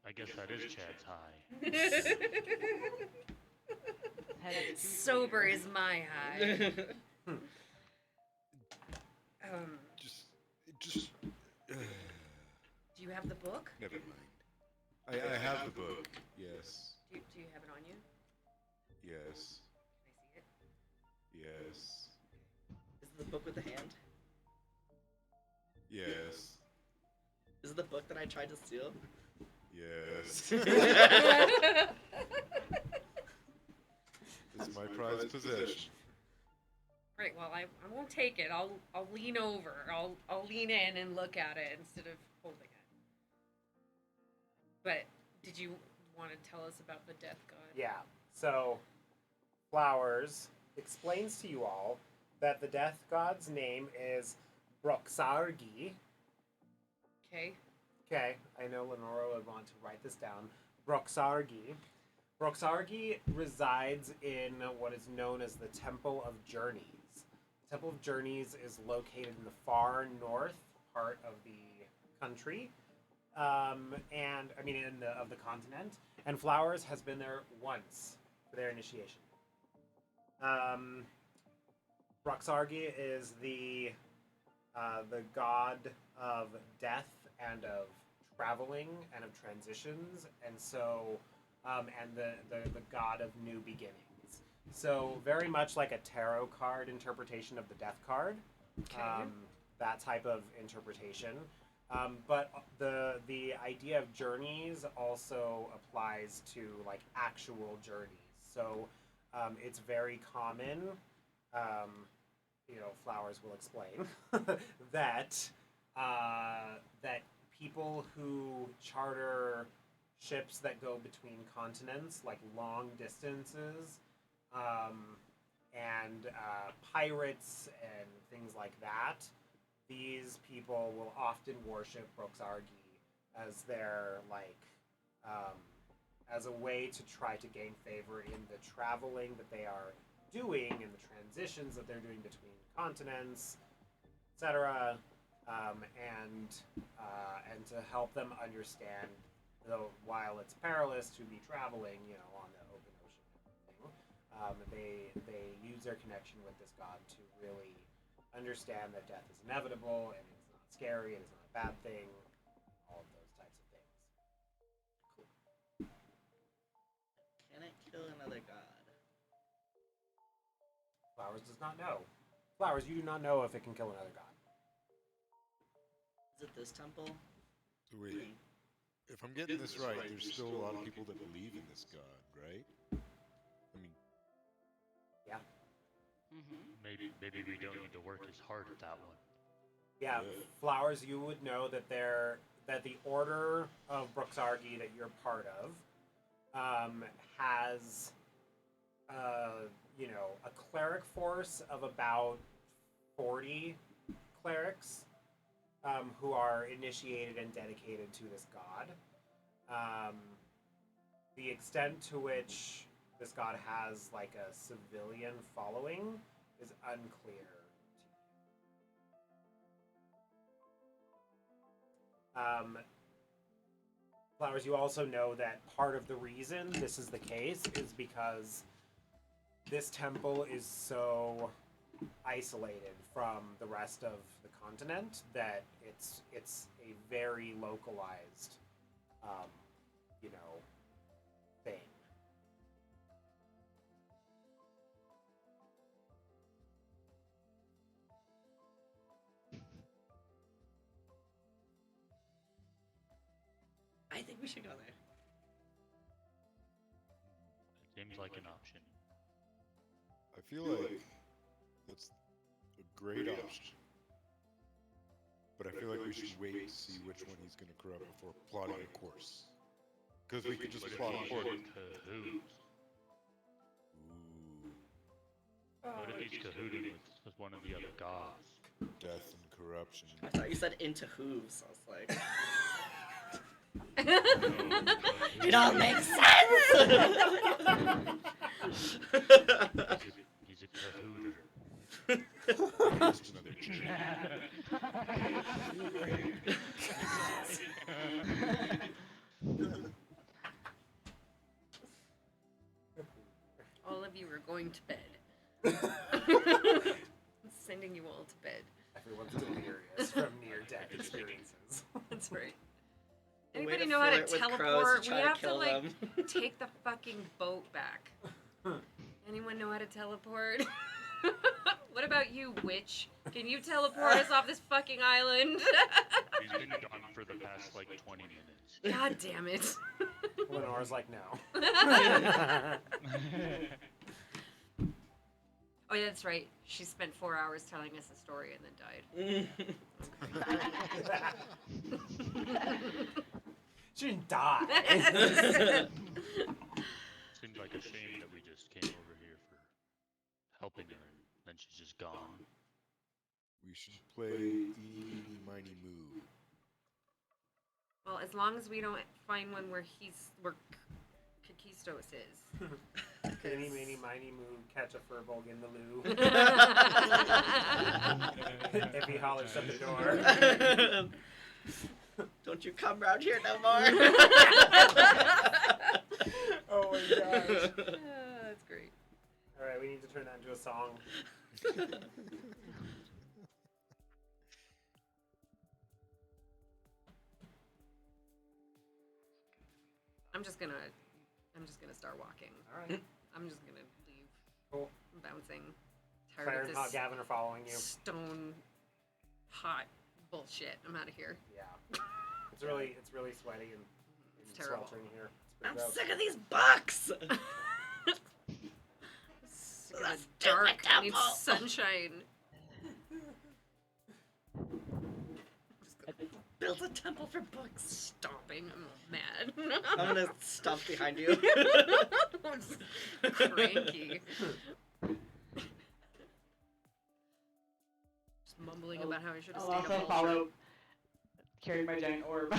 I guess that is Chad's high. Sober is my high. just. Do you have the book? Never mind. I have the book. Yes. Do you have it on you? Yes. Can I see it? Yes. Is it the book with the hand? Yes. Is it the book that I tried to steal? Yes. It's my prized possession. Right. Well, I won't take it. I'll lean over. I'll lean in and look at it instead of holding it. But did you want to tell us about the death god? Yeah. So, Flowers explains to you all that the death god's name is Broxargi. Okay. Okay, I know Lenora would want to write this down. Broxargi. Broxargi resides in what is known as the Temple of Journeys. The Temple of Journeys is located in the far north part of the country, and I mean of the continent. And Flowers has been there once for their initiation. Broxargi is the god of death and of traveling and of transitions, and so and the god of new beginnings. So very much like a tarot card interpretation of the death card, Okay. that type of interpretation. But the idea of journeys also applies to like actual journeys. So it's very common. Flowers will explain that that people who charter ships that go between continents, like long distances, and pirates and things like that, these people will often worship Broxargi as their as a way to try to gain favor in the traveling that they are doing and the transitions that they're doing between continents, etc. and to help them understand, though while it's perilous to be traveling, on the open ocean and everything, they use their connection with this god to really understand that death is inevitable and it's not scary and it's not a bad thing, all of those types of things. Can it kill another god? Flowers does not know. Flowers, you do not know if it can kill another god. Is it this temple? So wait, if I'm getting this right, there's still a lot of people that believe in this god, right? I mean, Yeah. Maybe we don't need to work as hard at that one. Yeah, Flowers, you would know that the Order of Bruxargi that you're part of has a cleric force of about 40 clerics who are initiated and dedicated to this god. The extent to which this god has like a civilian following is unclear. Flowers, you also know that part of the reason this is the case is because this temple is so isolated from the rest of the continent that it's a very localized, thing. I think we should go there. It seems like an option. I feel like that's a great option. But I feel like we should wait to see which one he's going to corrupt before plotting a course. Because we could just plot a course. Cahoots. Ooh, What if he's cahooting with one of the other gods? death and corruption. I thought you said into hooves. I was like, it all makes sense. He's a cahooter. Just another chick. All of you are going to bed. Sending you all to bed. Everyone's delirious from near-death experiences. That's right. The way Anybody to know how to flirt with crows teleport? to We try to have to kill like them. take the fucking boat back. Anyone know how to teleport? What about you, witch? Can you teleport us off this fucking island? He's been gone for the past like 20 minutes. God damn it. Lenore's like, no. Oh yeah, that's right. She spent 4 hours telling us a story and then died. She didn't die. Seems like a shame that we just came over here for helping her and then she's just gone. We should play eeny, miny, moo. Well, as long as we don't find one where Kakistos is. Eeny, meeny, miny, moo, catch a furball in the loo. If he hollers at the door. Don't you come round here no more. Oh my gosh. That's great. Alright, we need to turn that into a song. I'm just gonna start walking. Alright. I'm just gonna leave. Cool. I'm bouncing. Claire Tired and of Hot this Gavin are following you. stone hot bullshit. I'm out of here. Yeah. It's really sweaty and It's terrible. sweltering here. It's I'm pretty gross. sick of these books. Sick of That's the dark. stupid I need temple. sunshine. Build a temple for books. Stomping. I'm mad. I'm gonna stomp behind you. I'm just cranky. Just mumbling about how I should have I'll stayed also up. follow, carrying my giant orb.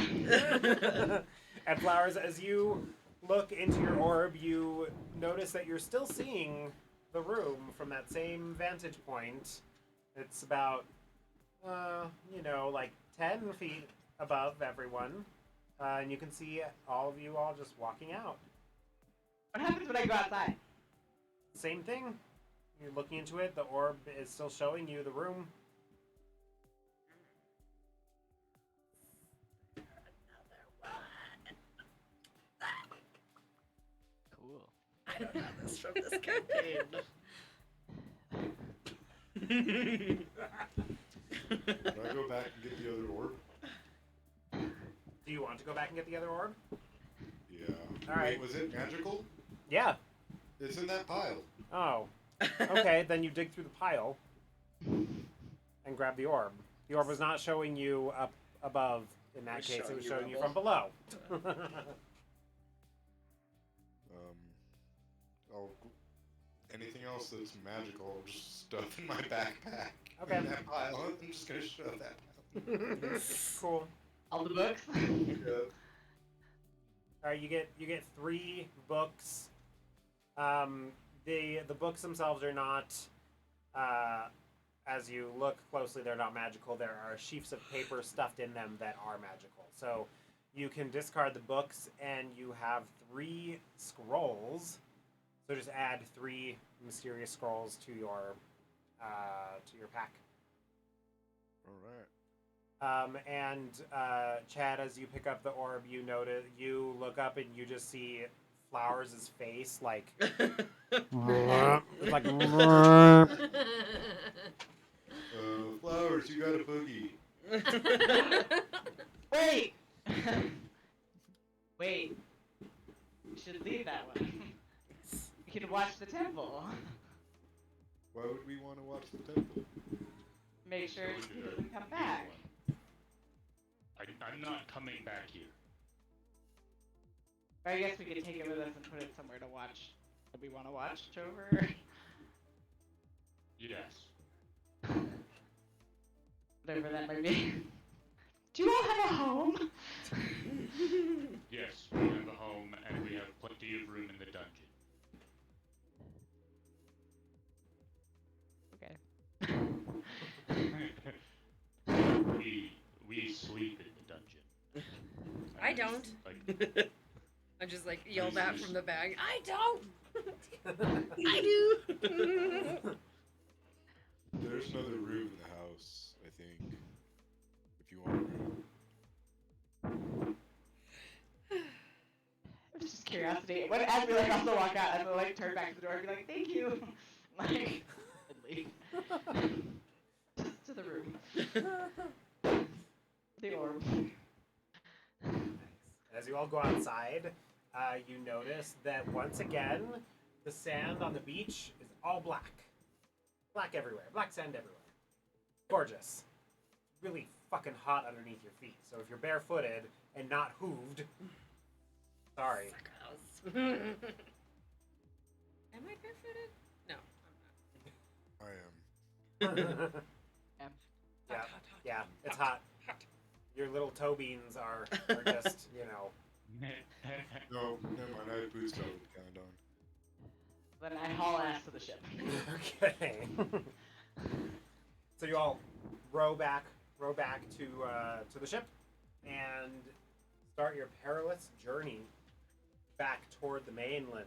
And Flowers, as you look into your orb, you notice that you're still seeing the room from that same vantage point. It's about like 10 feet above everyone. And you can see all of you all just walking out. What happens when I go outside? Same thing. You're looking into it. The orb is still showing you the room. Cool. I don't know this from this campaign. Can I go back and get the other orb? Do you want to go back and get the other orb? Yeah. All right. Wait, was it magical? Yeah. It's in that pile. Oh. Okay, then you dig through the pile and grab the orb. The orb was not showing you up above. In that Was case, it showing was you showing you rubble? from below. I'll, anything else that's magical, I'll just stuff in my backpack. Okay. In that pile. I'm just gonna shove that pile. Cool. All the books? Yeah. All right, you get 3 books. The books themselves are not. As you look closely, they're not magical. There are sheafs of paper stuffed in them that are magical. So you can discard the books, and you have 3 scrolls. So just add 3 mysterious scrolls to your pack. All right. And Chad, as you pick up the orb, you look up and you just see Flowers' face, like, like. Flowers, you got a boogie. Wait! Wait. We should leave that one. We can watch the temple. Why would we want to watch the temple? Make sure So he good. doesn't come Good back. one. I'm not coming back here. Or I guess we could take it with us and put it somewhere to watch that we want to watch over. Yes. Whatever that might be. Do you all have a home? Yes, we have a home and we have plenty of room in the dungeon. Okay. we sleep in the dungeon. I And don't. Like, I just like yell that from the bag. I don't. I do. There's another room in the house, I think. If you want a room. Just curiosity. When, as we like also walk out, as we like turn back to the door and be like, thank you. Like, and leave. To the room. The orb. As you all go outside, you notice that once again, the sand on the beach is all black. Black everywhere. Black sand everywhere. Gorgeous. Really fucking hot underneath your feet. So if you're barefooted and not hooved, sorry. Am I barefooted? No, I'm not. I am. Yeah. Yeah, Hot, yeah, it's hot. hot. Your little toe beans are just, No, never mind. I have boots that would count on. Then I haul ass to the ship. Okay. So you all row back to the ship, and start your perilous journey back toward the mainland.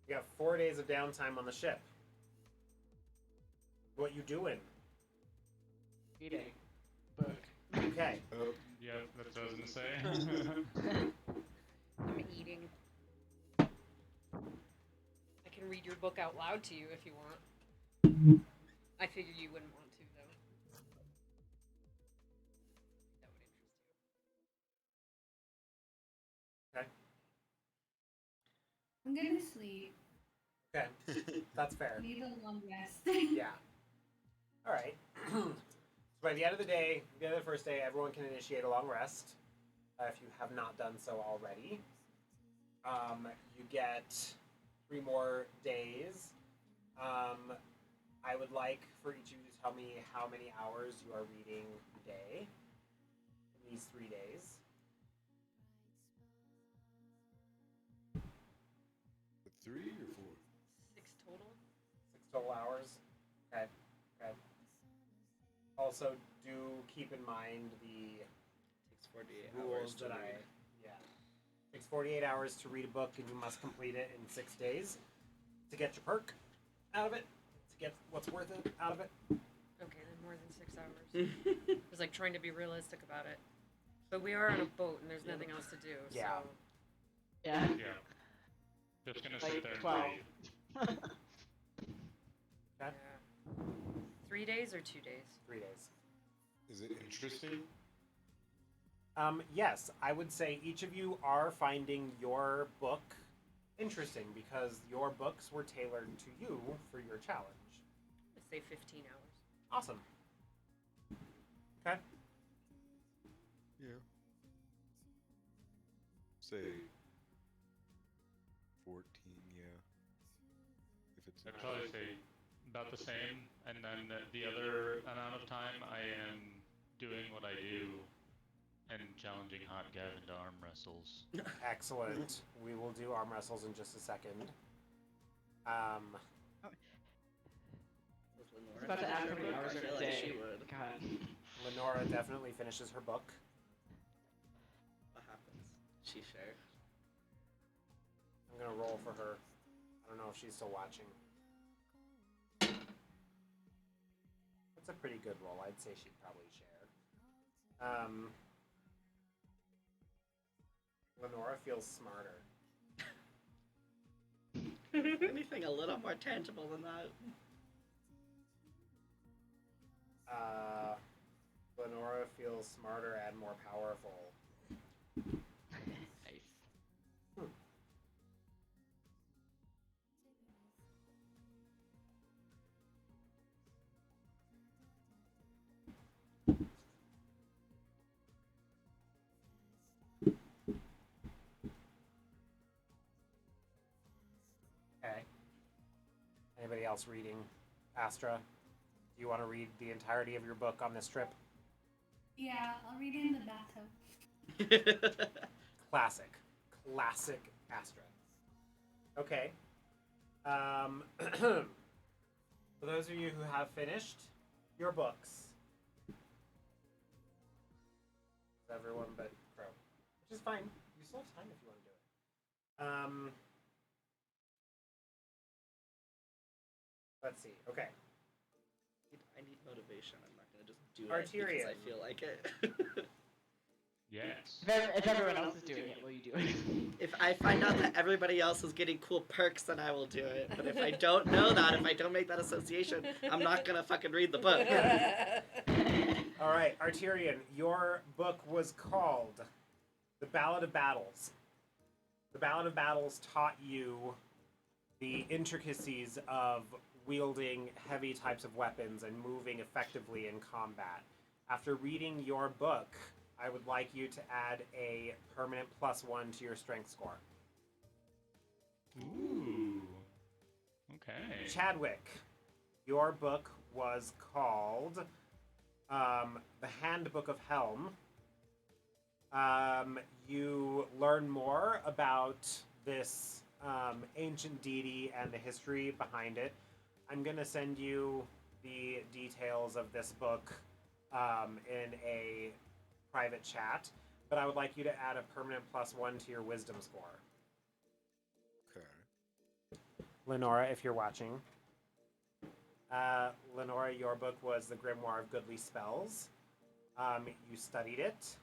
You have 4 days of downtime on the ship. What you doing? Eating. Book. Okay. yeah, that's what I was gonna say. I'm eating. I can read your book out loud to you if you want. I figure you wouldn't want to, though. That would interest you. Okay. I'm gonna sleep. Okay. That's fair. Need a long rest. Yeah. All right. So by the end of the day, the end of the first day, everyone can initiate a long rest if you have not done so already. You get 3 more days. I would like for each of you to tell me how many hours you are reading a day in these 3 days. 3 or 4? 6 total? 6 total hours. Okay. Okay. also do keep in mind the Takes 48 hours rules to that read. it takes 48 hours to read a book, and you must complete it in 6 days to get your perk out of it, to get what's worth it out of it. Okay, then more than 6 hours. I was like trying to be realistic about it. But we are on a boat and there's nothing else to do. Yeah. So Yeah. Yeah. Just gonna Like sit there and 12. read. yeah. 3 days or 2 days? 3 days. Is it interesting? Yes, I would say each of you are finding your book interesting because your books were tailored to you for your challenge. Let's say 15 hours. Awesome. Okay. Yeah. Say 14, yeah. If it's I'd probably say about the same, and then the other amount of time I am doing what I do and challenging Hot Gavin to arm wrestles. Excellent. We will do arm wrestles in just a second. I was about to ask how many hours I are feel a like day. she would. God. Lenora definitely finishes her book. What happens? She shared. I'm gonna roll for her. I don't know if she's still watching. That's a pretty good roll. I'd say she'd probably share. Lenora feels smarter. Anything a little more tangible than that. Lenora feels smarter and more powerful. Nice. Okay. Anybody else reading? Astra, do you want to read the entirety of your book on this trip? Yeah, I'll read it in the bathtub. Classic. Classic Astra. Okay. For those of you who have finished your books, everyone but Crow, which is fine. You still have time if you want to do it. Let's see. Okay. I need motivation. I'm not gonna just do it Arterian. because I feel like it. Yes. If everyone else is doing it, will you do it? If I find out that everybody else is getting cool perks, then I will do it. But if I don't know that, if I don't make that association, I'm not gonna fucking read the book. All right, Arterian, your book was called The Ballad of Battles. The Ballad of Battles taught you the intricacies of wielding heavy types of weapons and moving effectively in combat. After reading your book, I would like you to add a permanent +1 to your strength score. Ooh. Okay. Chadwick, your book was called The Handbook of Helm. You learn more about this ancient deity and the history behind it. I'm going to send you the details of this book in a private chat, but I would like you to add a permanent +1 to your wisdom score. Okay. Lenora, if you're watching. Lenora, your book was The Grimoire of Goodly Spells. You studied it.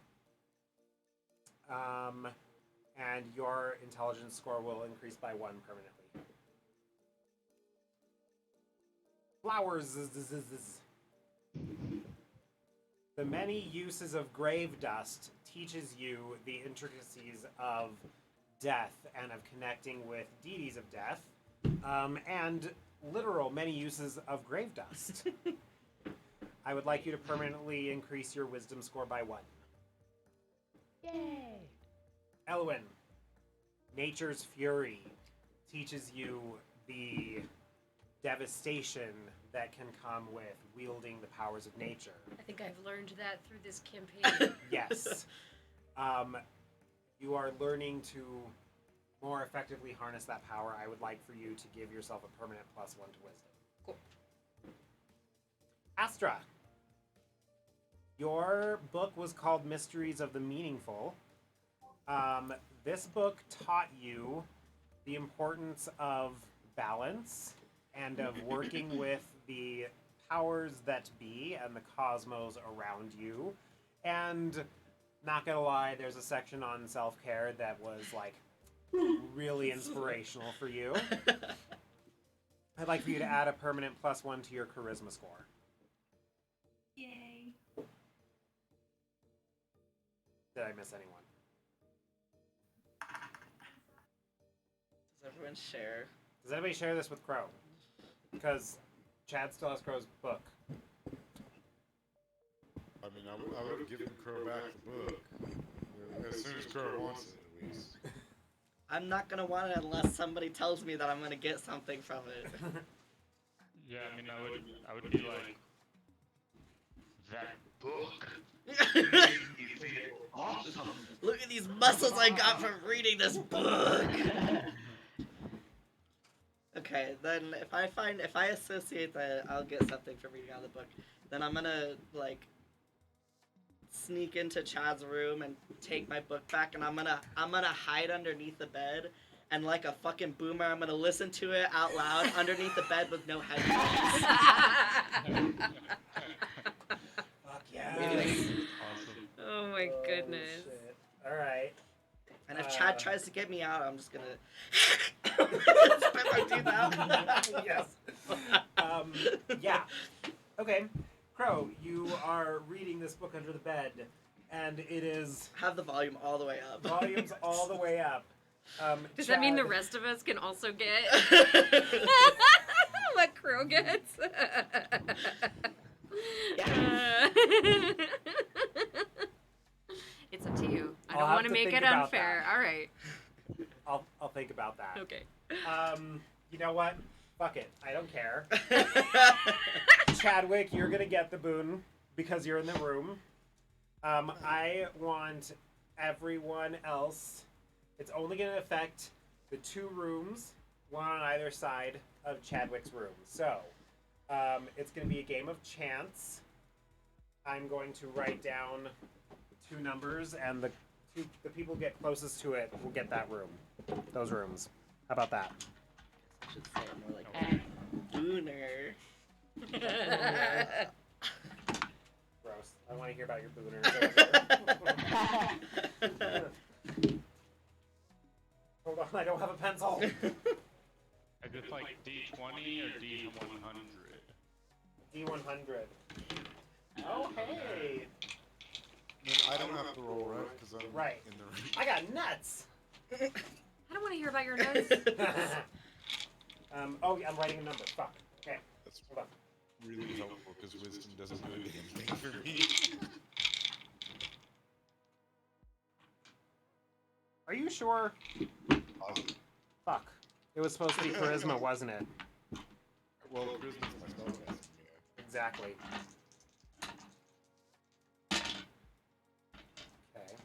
And your intelligence score will increase by 1 permanently. Flowers. The many uses of grave dust teaches you the intricacies of death and of connecting with deities of death, and literal many uses of grave dust. I would like you to permanently increase your wisdom score by 1. Yay! Elwyn, nature's fury teaches you the devastation that can come with wielding the powers of nature. I think I've learned that through this campaign. Yes. You are learning to more effectively harness that power. I would like for you to give yourself a permanent +1 to wisdom. Cool. Astra, Your book was called Mysteries of the Meaningful. This book taught you the importance of balance and of working with the powers that be and the cosmos around you. And not gonna lie, there's a section on self-care that was like really inspirational for you. I'd like for you to add a permanent +1 to your charisma score. Yay. Did I miss anyone? Does everyone share? Does anybody share this with Crow? Because Chad still has Crow's book. I mean, I would give Crow back the book. As soon as Crow wants it, at least. I'm not gonna want it unless somebody tells me that I'm gonna get something from it. Yeah, I mean, I would be like, that book. Awesome. Look at these muscles I got from reading this book. Okay, then if I associate that I'll get something from reading out of the book, then I'm gonna like sneak into Chad's room and take my book back, and I'm gonna hide underneath the bed, and like a fucking boomer, I'm gonna listen to it out loud underneath the bed with no headphones. Fuck yeah. Awesome. Oh my goodness. Shit. All right. And if Chad tries to get me out, I'm just gonna spit my teeth out. Yes. Yeah. Okay. Crow, you are reading this book under the bed, and it is Have the volume all the way up. volumes all the way up. Does that mean the Chad- rest of us can also get what Crow gets? It's up to you. I I'll don't have want to to make think it about unfair. that. All right. I'll think about that. Okay. You know what? Fuck it. I don't care. Chadwick, you're gonna get the boon because you're in the room. I want everyone else. It's only gonna affect the 2 rooms, one on either side of Chadwick's room. So, it's gonna be a game of chance. I'm going to write down 2 numbers, and the people who get closest to it will get that room. Those rooms. How about that? I should say it more like Okay. booner. Gross. I want to hear about your booners. Hold on, I don't have a pencil. Is it like D20 or D100? D100. Oh, hey! Then I don't have to roll, right? Because I'm Right. in the ring. I got nuts! I don't want to hear about your notes. Oh, yeah, I'm writing a number. Fuck. Okay, That's hold on. really helpful because wisdom doesn't do a damn thing for me. Are you sure? Positive. Fuck. It was supposed to be charisma, wasn't it? Well, charisma's my spellcasting, yeah. Exactly. Okay.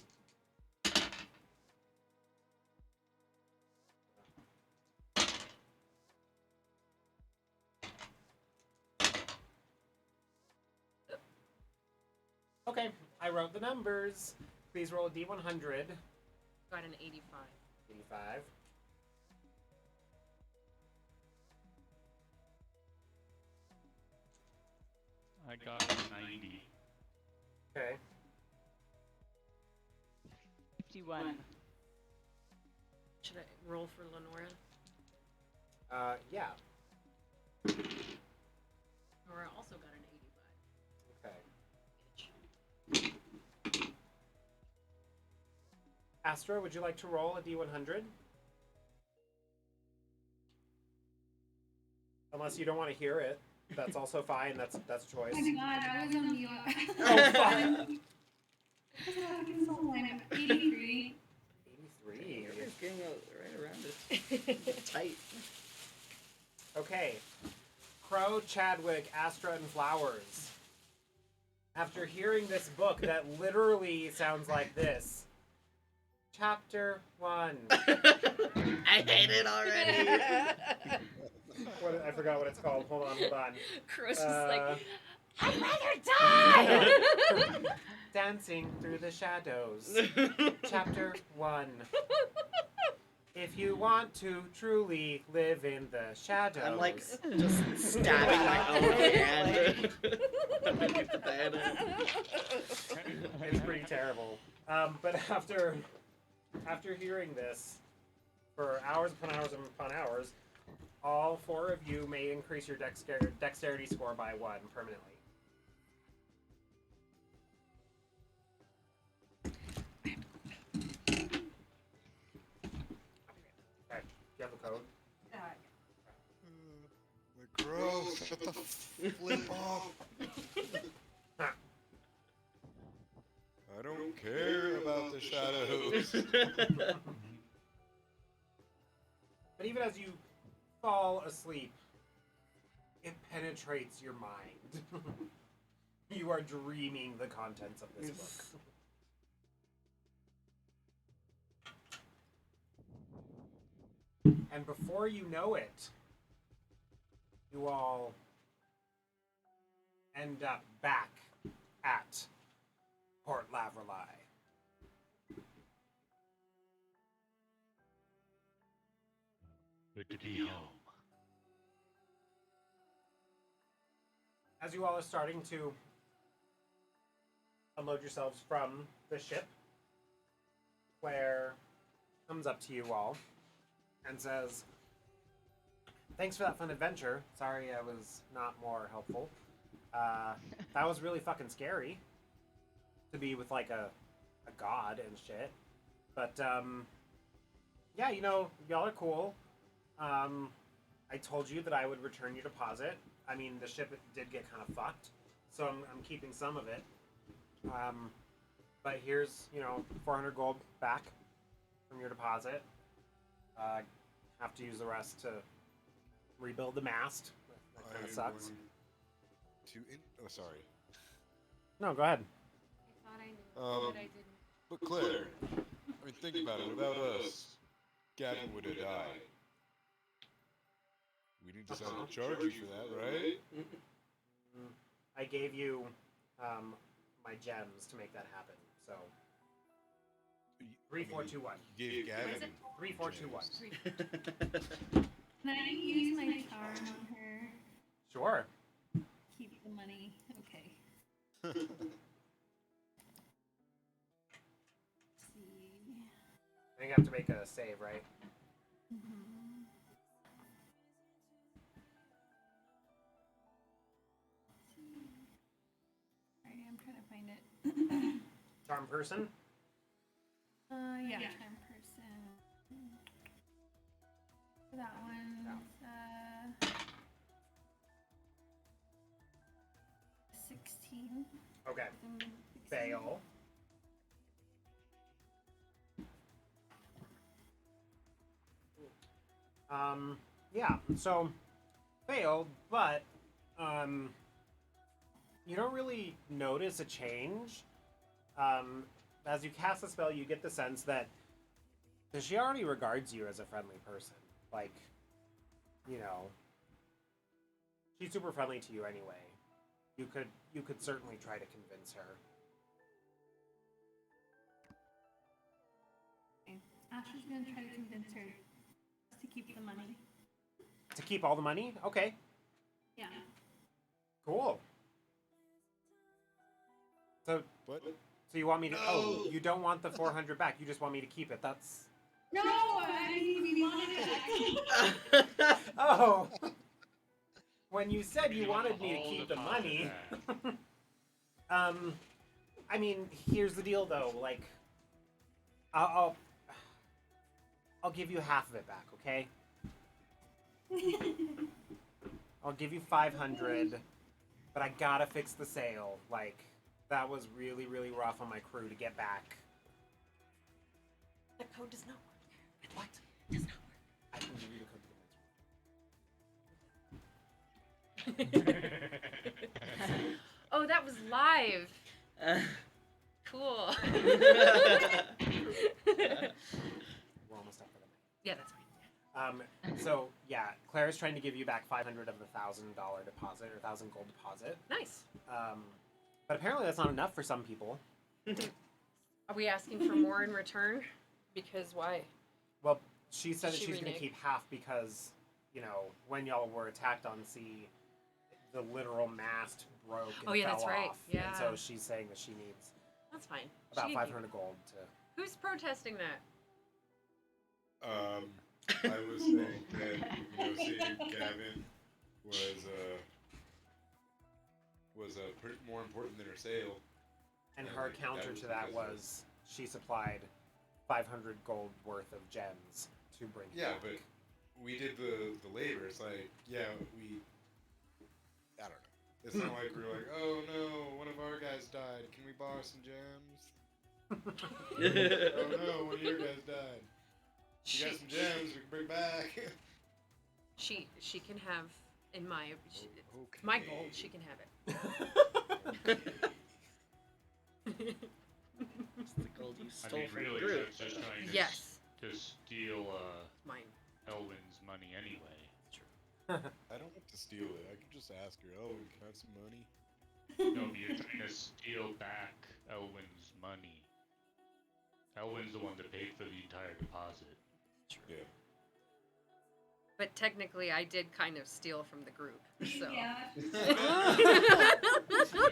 Okay, I wrote the numbers. Please roll a D100. Got an 85. 85. I got 90. Okay. 51. Should I roll for Lenora? Yeah. Lenora also got an 85. Okay. Astra, would you like to roll a D100? Unless you don't want to hear it, that's also fine. That's choice. Oh my god, I was on mute. Oh, fuck. I was talking so long. I'm 83. 83. Everybody's getting right around it. Tight. Okay. Crow, Chadwick, Astra, and Flowers. After hearing this book that literally sounds like this. Chapter 1. I hate it already. I forgot what it's called. Hold on. Crow's just like, Uh, I'd rather die! Dancing through the shadows. Chapter 1. If you want to truly live in the shadows. I'm like just stabbing my own hand underneath the bed. It's pretty terrible. But after hearing this, for hours upon hours upon hours, all 4 of you may increase your dexterity score by 1 permanently. Okay, do you have the code? Like, gross, shut the flip off. I don't care about the shadows. But even as you fall asleep, it penetrates your mind. You are dreaming the contents of this book. And before you know it, you all end up back at Port Laverly. Good to be home. As you all are starting to unload yourselves from the ship, Claire comes up to you all and says, "Thanks for that fun adventure. Sorry I was not more helpful. That was really fucking scary to be with like a god and shit. But yeah, you know, y'all are cool. I told you that I would return your deposit. I mean, the ship did get kind of fucked, so I'm keeping some of it. But here's, you know, 400 gold back from your deposit. Have to use the rest to rebuild the mast. That kind of sucks. Oh, sorry. No, go ahead. I thought I knew, but I didn't. But Claire, I mean, think about it. Without us, Gavin would have died. We didn't decide to charge you for that, right? I gave you my gems to make that happen. So 3, 4, 2, 1. You gave Gavin. 3, 4, 2, 1. Can I use my charm on her? Sure. Keep the money. Okay. See. I think you have to make a save, right? Sorry, I'm trying to find it. Charm person. Yeah, charm person. That one's 16. Okay. 16. Fail. Yeah, so failed, but you don't really notice a change. As you cast the spell, you get the sense that she already regards you as a friendly person. Like, you know, she's super friendly to you anyway. You could certainly try to convince her. Okay. Asher's gonna try to convince her to keep the money. To keep all the money? Okay, Yeah. cool. So What? you want me to? No. Oh, you don't want the 400 back. You just want me to keep it. That's. No, I mean we wanted it. Oh. When you said you wanted me to keep the money. I mean, here's the deal, though. Like, I'll give you half of it back, okay? I'll give you 500, but I gotta fix the sail. Like, that was really, really rough on my crew to get back. The code does not work. What? Does not work. I can give you the code. Oh, that was live. Cool. We're almost up for the night. Yeah, that's fine. So yeah, Claire's trying to give you back 500 of the $1,000 deposit or 1,000 gold deposit. Nice. But apparently that's not enough for some people. Are we asking for more in return? Because why? Well, she said that She she's going to reneged. keep half because, when y'all were attacked on sea, the literal mast broke and Oh, yeah, fell that's right. off. Yeah. And so she's saying that she needs That's fine. about She can 500 gold to... keep- Who's protesting that? I was saying that seeing Gavin was more important than her sale. And Yeah, her that counter was to that because of- was she supplied 500 gold worth of gems to bring it Yeah, back. but we did the labor. It's like, yeah, I don't know. It's not like we're like, oh no, one of our guys died. Can we borrow some gems? Oh no, one of your guys died. You got some gems we can bring back. She can have in my Okay. my gold. She can have it. It's the gold you I stole mean, from really, the group. that's just trying Yes, to steal mine. Elwin's money anyway. I don't have to steal it. I can just ask her, oh, can I have some money? No, but you're trying to steal back Elwin's money. Elwin's the one that paid for the entire deposit. Yeah. But technically, I did kind of steal from the group. So Yeah.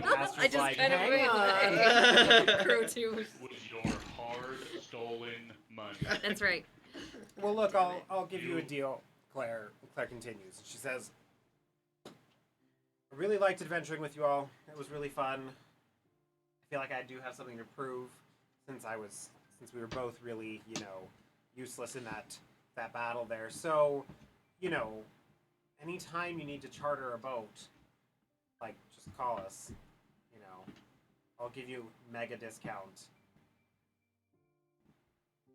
Master's I just like, kind of "Hang made on." like crew too. Was your hard stolen money. That's right. Well, look, I'll give you a deal, Claire. Claire continues. She says, I really liked adventuring with you all. It was really fun. I feel like I do have something to prove since we were both really, useless in that battle there. So, anytime you need to charter a boat, like, just call us. I'll give you mega discount.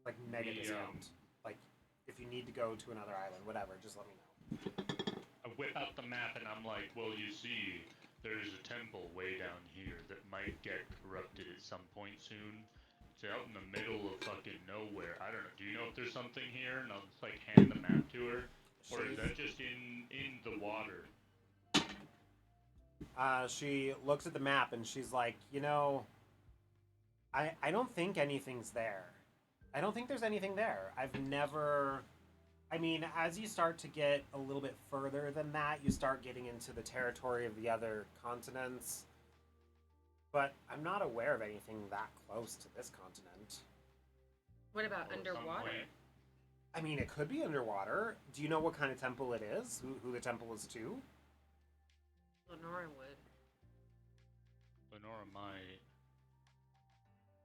Like, mega discount. Like, if you need to go to another island, whatever, just let me know. I whip out the map and I'm like, well, you see, there's a temple way down here that might get corrupted at some point soon. It's out in the middle of fucking nowhere. I don't know. Do you know if there's something here? And I'll just like hand the map to her. Or is that just in the water? She looks at the map and she's like, I don't think anything's there. I don't think there's anything there. As you start to get a little bit further than that, you start getting into the territory of the other continents. But I'm not aware of anything that close to this continent. What about Or at some underwater? point- It could be underwater. Do you know what kind of temple it is? Who the temple is to? Lenora would. Lenora might.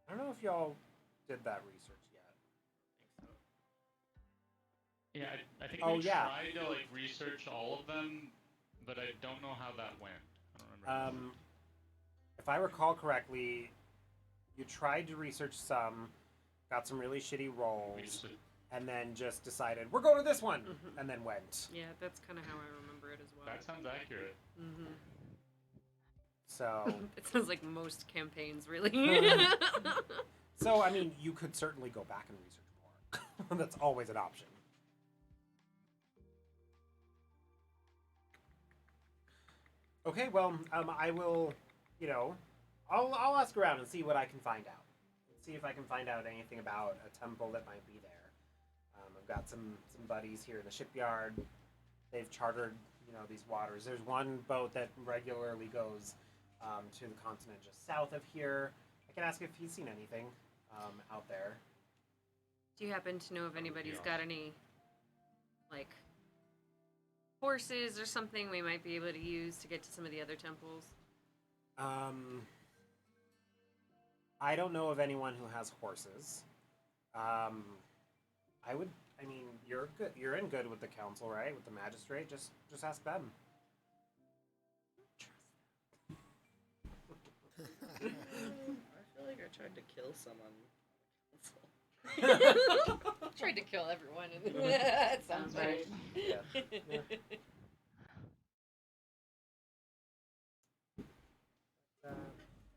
I don't know if y'all did that research yet. Yeah, I think Oh, we yeah. tried to like research all of them, but I don't know how that went. I don't remember. If I recall correctly, you tried to research some, got some really shitty We rolls, just and then just decided, we're going to this one, Mhm. and then went. Yeah, that's kind of how I remember it as well. that sounds accurate. Mm-hmm. So, It sounds like most campaigns, really. you could certainly go back and research more. That's always an option. Okay, well, I will, I'll ask around and see what I can find out. See if I can find out anything about a temple that might be there. I've got some buddies here in the shipyard. They've chartered, these waters. There's one boat that regularly goes to the continent just south of here. I can ask if he's seen anything out there. Do you happen to know if anybody's Yeah. got any, like, horses or something we might be able to use to get to some of the other temples? I don't know of anyone who has horses. You're good. You're in good with the council, right? With the magistrate. Just ask them. I feel like I tried to kill someone. Tried to kill everyone. That sounds right. Yeah.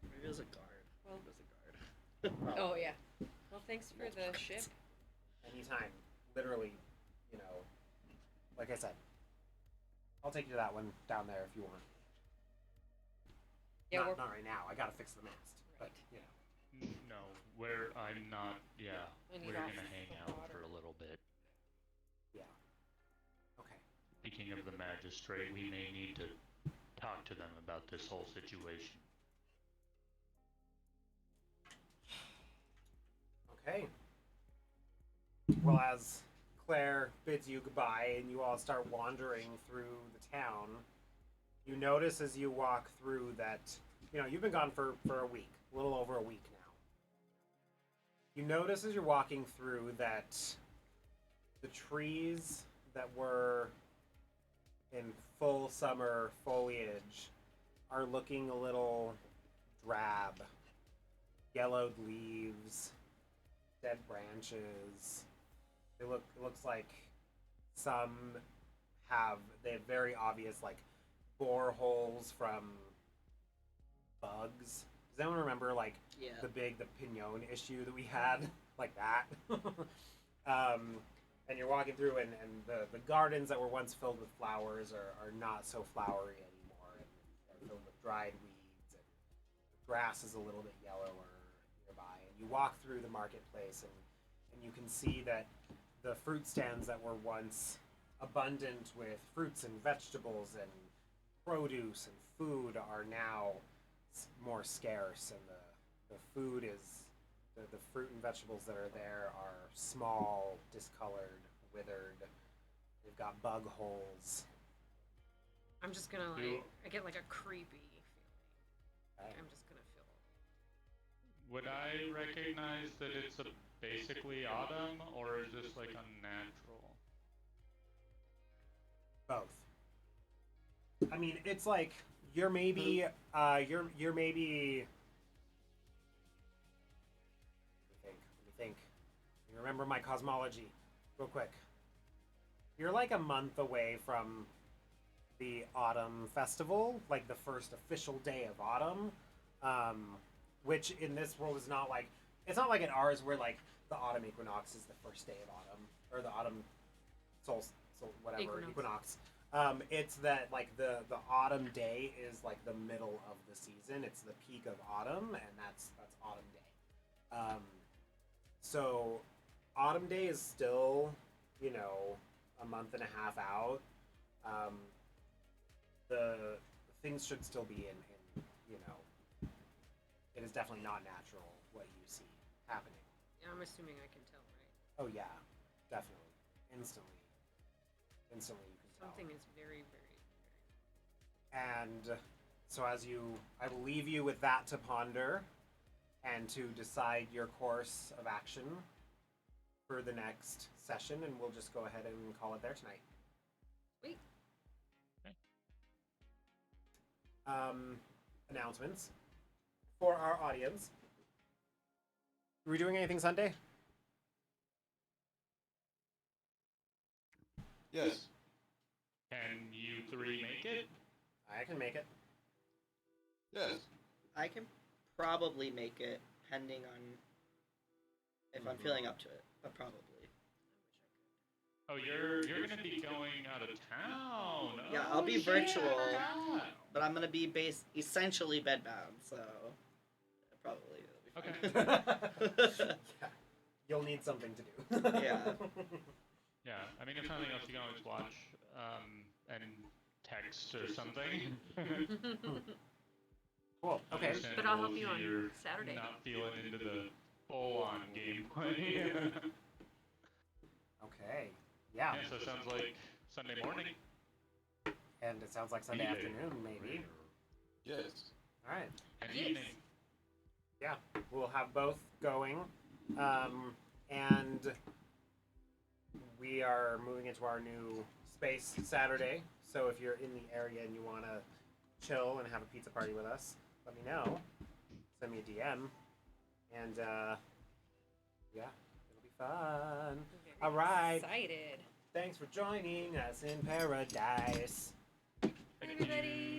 Maybe it was a guard. Well- It was a guard. Oh, yeah. Well, thanks for the ship. Anytime. Literally, like I said, I'll take you to that one down there if you want. Yeah, not, we're- not right now. I gotta fix the mast. But, you know. No, where I'm not. Yeah, I need we're off gonna hang the out water. for a little bit. Yeah. Okay. Speaking of the magistrate, we may need to talk to them about this whole situation. Okay. Well, as Claire bids you goodbye and you all start wandering through the town, you notice as you walk through that, you've been gone for a week, a little over a week now. You notice as you're walking through that the trees that were in full summer foliage are looking a little drab. Yellowed leaves, dead branches. It looks like they have very obvious like boreholes from bugs. Does anyone remember like Yeah. the Pignon issue that we had? Like that. And you're walking through and the gardens that were once filled with flowers are not so flowery anymore, and they're filled with dried weeds, and the grass is a little bit yellower nearby. And you walk through the marketplace and you can see that the fruit stands that were once abundant with fruits and vegetables and produce and food are now more scarce, and the food is the fruit and vegetables that are there are small, discolored, withered. They've got bug holes. I'm just gonna I get like a creepy feeling. Okay. I'm just gonna feel. Would I recognize that it's basically autumn, or is this like unnatural? Both. I mean, it's like you're maybe you're maybe. Let me think. You remember my cosmology, real quick. You're like a month away from the autumn festival, like the first official day of autumn, which in this world is not like it's not like in ours where like the autumn equinox is the first day of autumn or the autumn whatever equinox. It's that like the autumn day is like the middle of the season. It's the peak of autumn, and that's autumn day. So autumn day is still, a month and a half out. The things should still be in it is definitely not natural what you see happening. Yeah, I'm assuming I can tell, right? Oh yeah, definitely. Instantly you can tell. Something is very, very, And so I will leave you with that to ponder and to decide your course of action for the next session, and we'll just go ahead and call it there tonight. Sweet. Announcements for our audience. Are we doing anything Sunday? Yes. Can you three make it? I can make it. Yes. I can probably make it, depending on if I'm feeling up to it. But probably. Oh, you're gonna be going out of town. Yeah, Oh, I'll be shit, virtual. I forgot. But I'm gonna be essentially bedbound, so probably it'll be Okay. fine. Yeah. You'll need something to do. Yeah. Yeah, I mean, if nothing else, you can always watch and text or something. Cool. Okay. But I'll help you Understandable on if you're Saturday. Not feeling into the full-on gameplay. Okay. Yeah. Yeah, so it sounds like Sunday morning. And it sounds like Sunday B-Day. afternoon, maybe. Yes. All right. And Yes. evening. Yeah. We'll have both going. And we are moving into our new space Saturday. So if you're in the area and you want to chill and have a pizza party with us, let me know. Send me a DM. And, yeah, it'll be fun. Very All right. Excited. Thanks for joining us in paradise. Bye, everybody.